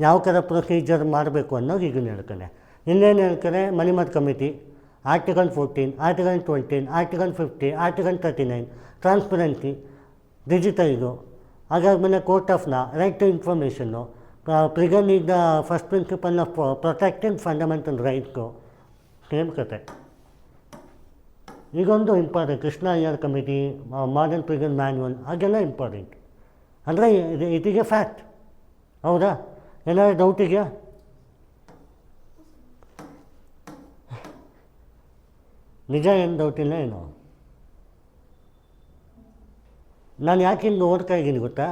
ಯಾವ ಥರ ಪ್ರೊಸೀಜರ್ ಮಾಡಬೇಕು ಅನ್ನೋದು ಇದನ್ನು ಹೇಳ್ತಾನೆ. ಇನ್ನೇನು ಹೇಳ್ತಾರೆ, Malimath committee, article 14, article 20, article 50, article 39, transparency, digital, ಅದಾದಮೇಲೆ court of law, right to information, prison is the first principle of protecting fundamental rights, same ಕತೆ. ಈಗೊಂದು important Krishna Iyer committee, modern prison manual, ಹಾಗೆಲ್ಲ ಇಂಪಾರ್ಟೆಂಟ್. ಅಂದರೆ ಇಟ್ ಈಸ್ ಎ ಫ್ಯಾಕ್ಟ್. ಹೌದಾ? ಏನಾದ್ರು doubt ಇದೆಯಾ? ನಿಜ ಏನು ಡೌಟ್ ಇಲ್ಲ ಏನು? ನಾನು ಯಾಕೆ ಹಿಂಗೆ ಓದ್ತಾ ಇದ್ದೀನಿ ಗೊತ್ತಾ,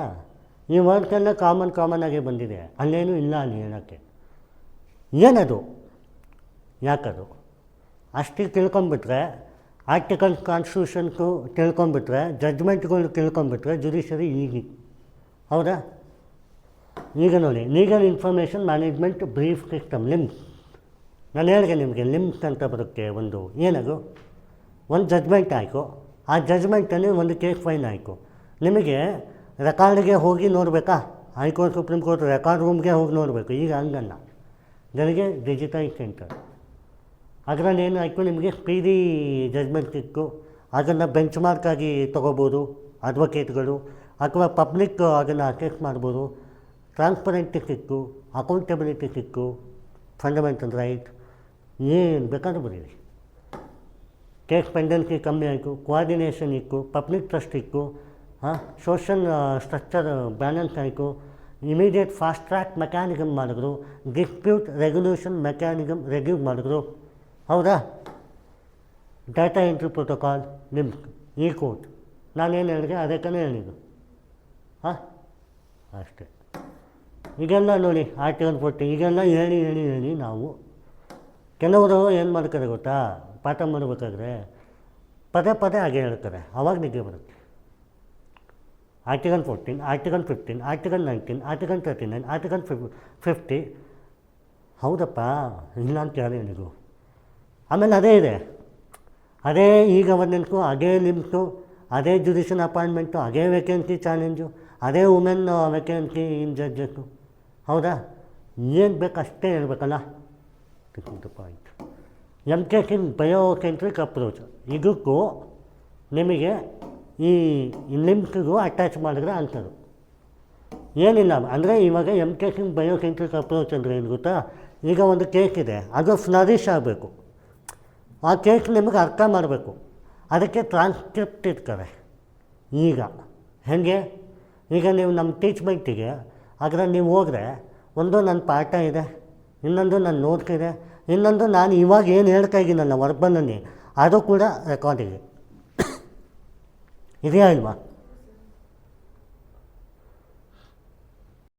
ಈ ವರ್ಡ್ಗೆಲ್ಲ ಕಾಮನ್ ಆಗೇ ಬಂದಿದೆ, ಅಲ್ಲೇನೂ ಇಲ್ಲ ಅಲ್ಲಿ ಹೇಳೋಕ್ಕೆ. ಏನದು, ಯಾಕದು ಅಷ್ಟಿಗೆ ತಿಳ್ಕೊಂಬಿಟ್ರೆ, ಆರ್ಟಿಕಲ್ ಕಾನ್ಸ್ಟಿಟ್ಯೂಷನ್ಸು ತಿಳ್ಕೊಂಬಿಟ್ರೆ, ಜಡ್ಜ್ಮೆಂಟ್ಗಳು ತಿಳ್ಕೊಂಬಿಟ್ರೆ ಜುಡಿಷರಿ ಈಗಿ. ಹೌದಾ? ಈಗ ನೋಡಿ, legal information management brief system, limbs. ನಾನು ಹೇಳಿದೆ ನಿಮಗೆ, ಲಿಮ್ಸ್ ಅಂತ ಬರುತ್ತೆ ಒಂದು. ಏನದು? ಒಂದು ಜಡ್ಜ್ಮೆಂಟ್ ಆಯಿತು, ಆ ಜಡ್ಜ್ಮೆಂಟಲ್ಲಿ ಒಂದು ಕೇಸ್ ಫೈಲ್ ಆಯಿತು. ನಿಮಗೆ ರೆಕಾರ್ಡ್ಗೆ ಹೋಗಿ ನೋಡಬೇಕಾ? ಹೈಕೋರ್ಟ್ ಸುಪ್ರೀಂ ಕೋರ್ಟ್ ರೆಕಾರ್ಡ್ ರೂಮ್ಗೆ ಹೋಗಿ ನೋಡಬೇಕು. ಈಗ ಹಂಗಲ್ಲ, ನನಗೆ ಡಿಜಿಟಲ್ ಸೆಂಟರ್. ಅದರಲ್ಲಿ ಏನಾಯಿತು, ನಿಮಗೆ ಸ್ಪೀಡಿ ಜಡ್ಜ್ಮೆಂಟ್ ಸಿಕ್ಕು. ಅದನ್ನು ಬೆಂಚ್ ಮಾರ್ಕಾಗಿ ತೊಗೋಬೋದು ಅಡ್ವೊಕೇಟ್ಗಳು, ಅಥವಾ ಪಬ್ಲಿಕ್ ಅದನ್ನು ಅಸೆಸ್ ಮಾಡ್ಬೋದು. ಟ್ರಾನ್ಸ್ಪರೆಂಟಿ ಸಿಕ್ಕು, ಅಕೌಂಟಬಿಲಿಟಿ ಸಿಕ್ಕು, ಫಂಡಮೆಂಟಲ್ ರೈಟ್, ಏನು ಬೇಕಾದ್ರೂ ಬರೀರಿ. ಕೇಸ್ ಪೆಂಡೆನ್ಸಿ ಕಮ್ಮಿ ಆಯಿತು, ಕೋಆರ್ಡಿನೇಷನ್ ಇಕ್ಕು, ಪಬ್ಲಿಕ್ ಟ್ರಸ್ಟ್ ಇಕ್ಕು, ಸೋಷಲ್ ಸ್ಟ್ರಕ್ಚರ್ ಬ್ಯಾಲೆನ್ಸ್ ಆಯಿತು, ಇಮಿಡಿಯೇಟ್ ಫಾಸ್ಟ್ ಟ್ರ್ಯಾಕ್ ಮೆಕ್ಯಾನಿಸಮ್ ಮಾಡಿದ್ರು, ಡಿಸ್ಪ್ಯೂಟ್ ರೆಗ್ಯುಲೇಷನ್ ಮೆಕ್ಯಾನಿಸಮ್ ರೆಡ್ಯೂಸ್ ಮಾಡಿದ್ರು. ಹೌದಾ? ಡಾಟಾ ಎಂಟ್ರಿ ಪ್ರೋಟೋಕಾಲ್, ನಿಮ್ಸ್, ಈ ಕೋರ್ಟ್. ನಾನೇನು ಹೇಳಿದೆ ಅದೇ ಕನೇ ಹೇಳಿದ್ದು. ಅಷ್ಟೇ. ಈಗೆಲ್ಲ ನೋಡಿ ಆರ್ಟಿಕಲ್ 14 ಈಗೆಲ್ಲ ಹೇಳಿ ನಾವು ಕೆಲವರು ಏನು ಮಾಡ್ತಾರೆ ಗೊತ್ತಾ, ಪಾಠ ಮಾಡಬೇಕಾದ್ರೆ ಪದೇ ಹಾಗೆ ಹೇಳ್ತಾರೆ, ಅವಾಗ ನಿದ್ದೆ ಬರುತ್ತೆ. Article 14, article 15, article 19, article 39, article 50. ಹೌದಪ್ಪ, ಇಲ್ಲ ಅಂತ ಯಾರು ಹೇಳಿದ್ರು. ಆಮೇಲೆ ಅದೇ ಇದೆ, ಅದೇ ಈ ಗವರ್ನೆನ್ಸು, ಅದೇ ಲಿಮ್ಸು, ಅದೇ ಜುಡಿಷಿಯಲ್ ಅಪಾಯಿಂಟ್ಮೆಂಟು, ಅದೇ ವೇಕೆನ್ಸಿ ಚಾಲೆಂಜು, ಅದೇ ವುಮೆನ್ ವೇಕೆನ್ಸಿ ಇನ್ ಜಡ್ಜಸ್ಸು. ಹೌದಾ? ಏನು ಬೇಕು ಅಷ್ಟೇ ಹೇಳ್ಬೇಕಲ್ಲ. ಪಾಯಿಂಟ್. MCAS ಇನ್ ಬಯೋಸೆಂಟ್ರಿಕ್ ಅಪ್ರೋಚ್. ಇದಕ್ಕೂ ನಿಮಗೆ ಈ ಲಿಮ್ಸ್ಗೂ ಅಟ್ಯಾಚ್ ಮಾಡಿದ್ರೆ ಅಂಥದ್ದು ಏನಿಲ್ಲ. ಅಂದರೆ ಇವಾಗ MCAS ಇನ್ ಬಯೋಸೆಂಟ್ರಿಕ್ ಅಪ್ರೋಚ್ ಅಂದರೆ ಏನು ಗೊತ್ತಾ, ಈಗ ಒಂದು ಕೇಕ್ ಇದೆ, ಅದು ಫ್ಲರಿಷ್ ಆಗಬೇಕು. ಆ ಕೇಕ್ ನಿಮಗೆ ಅರ್ಥ ಮಾಡಬೇಕು, ಅದಕ್ಕೆ ಟ್ರಾನ್ಸ್ಕ್ರಿಪ್ಟ್ ಇರ್ತಾರೆ. ಈಗ ಹೇಗೆ, ಈಗ ನೀವು ನಮ್ಮ ಟೀಚ್ಮೆಂಟಿಗೆ ಅದರಲ್ಲಿ ನೀವು ಹೋದರೆ, ಒಂದು ನನ್ನ ಪಾಠ ಇದೆ, ಇನ್ನೊಂದು ನನ್ನ ನೋಟ್ಸ್ ಇದೆ, ಇನ್ನೊಂದು ನಾನು ಇವಾಗ ಏನು ಹೇಳ್ತಾ ಇದ್ದೀನಲ್ಲ ವರ್ಬಲಲ್ಲಿ, ಅದು ಕೂಡ ರೆಕಾರ್ಡ್ ಇದೆ. ಇದೆಯಾ ಇಲ್ವಾ?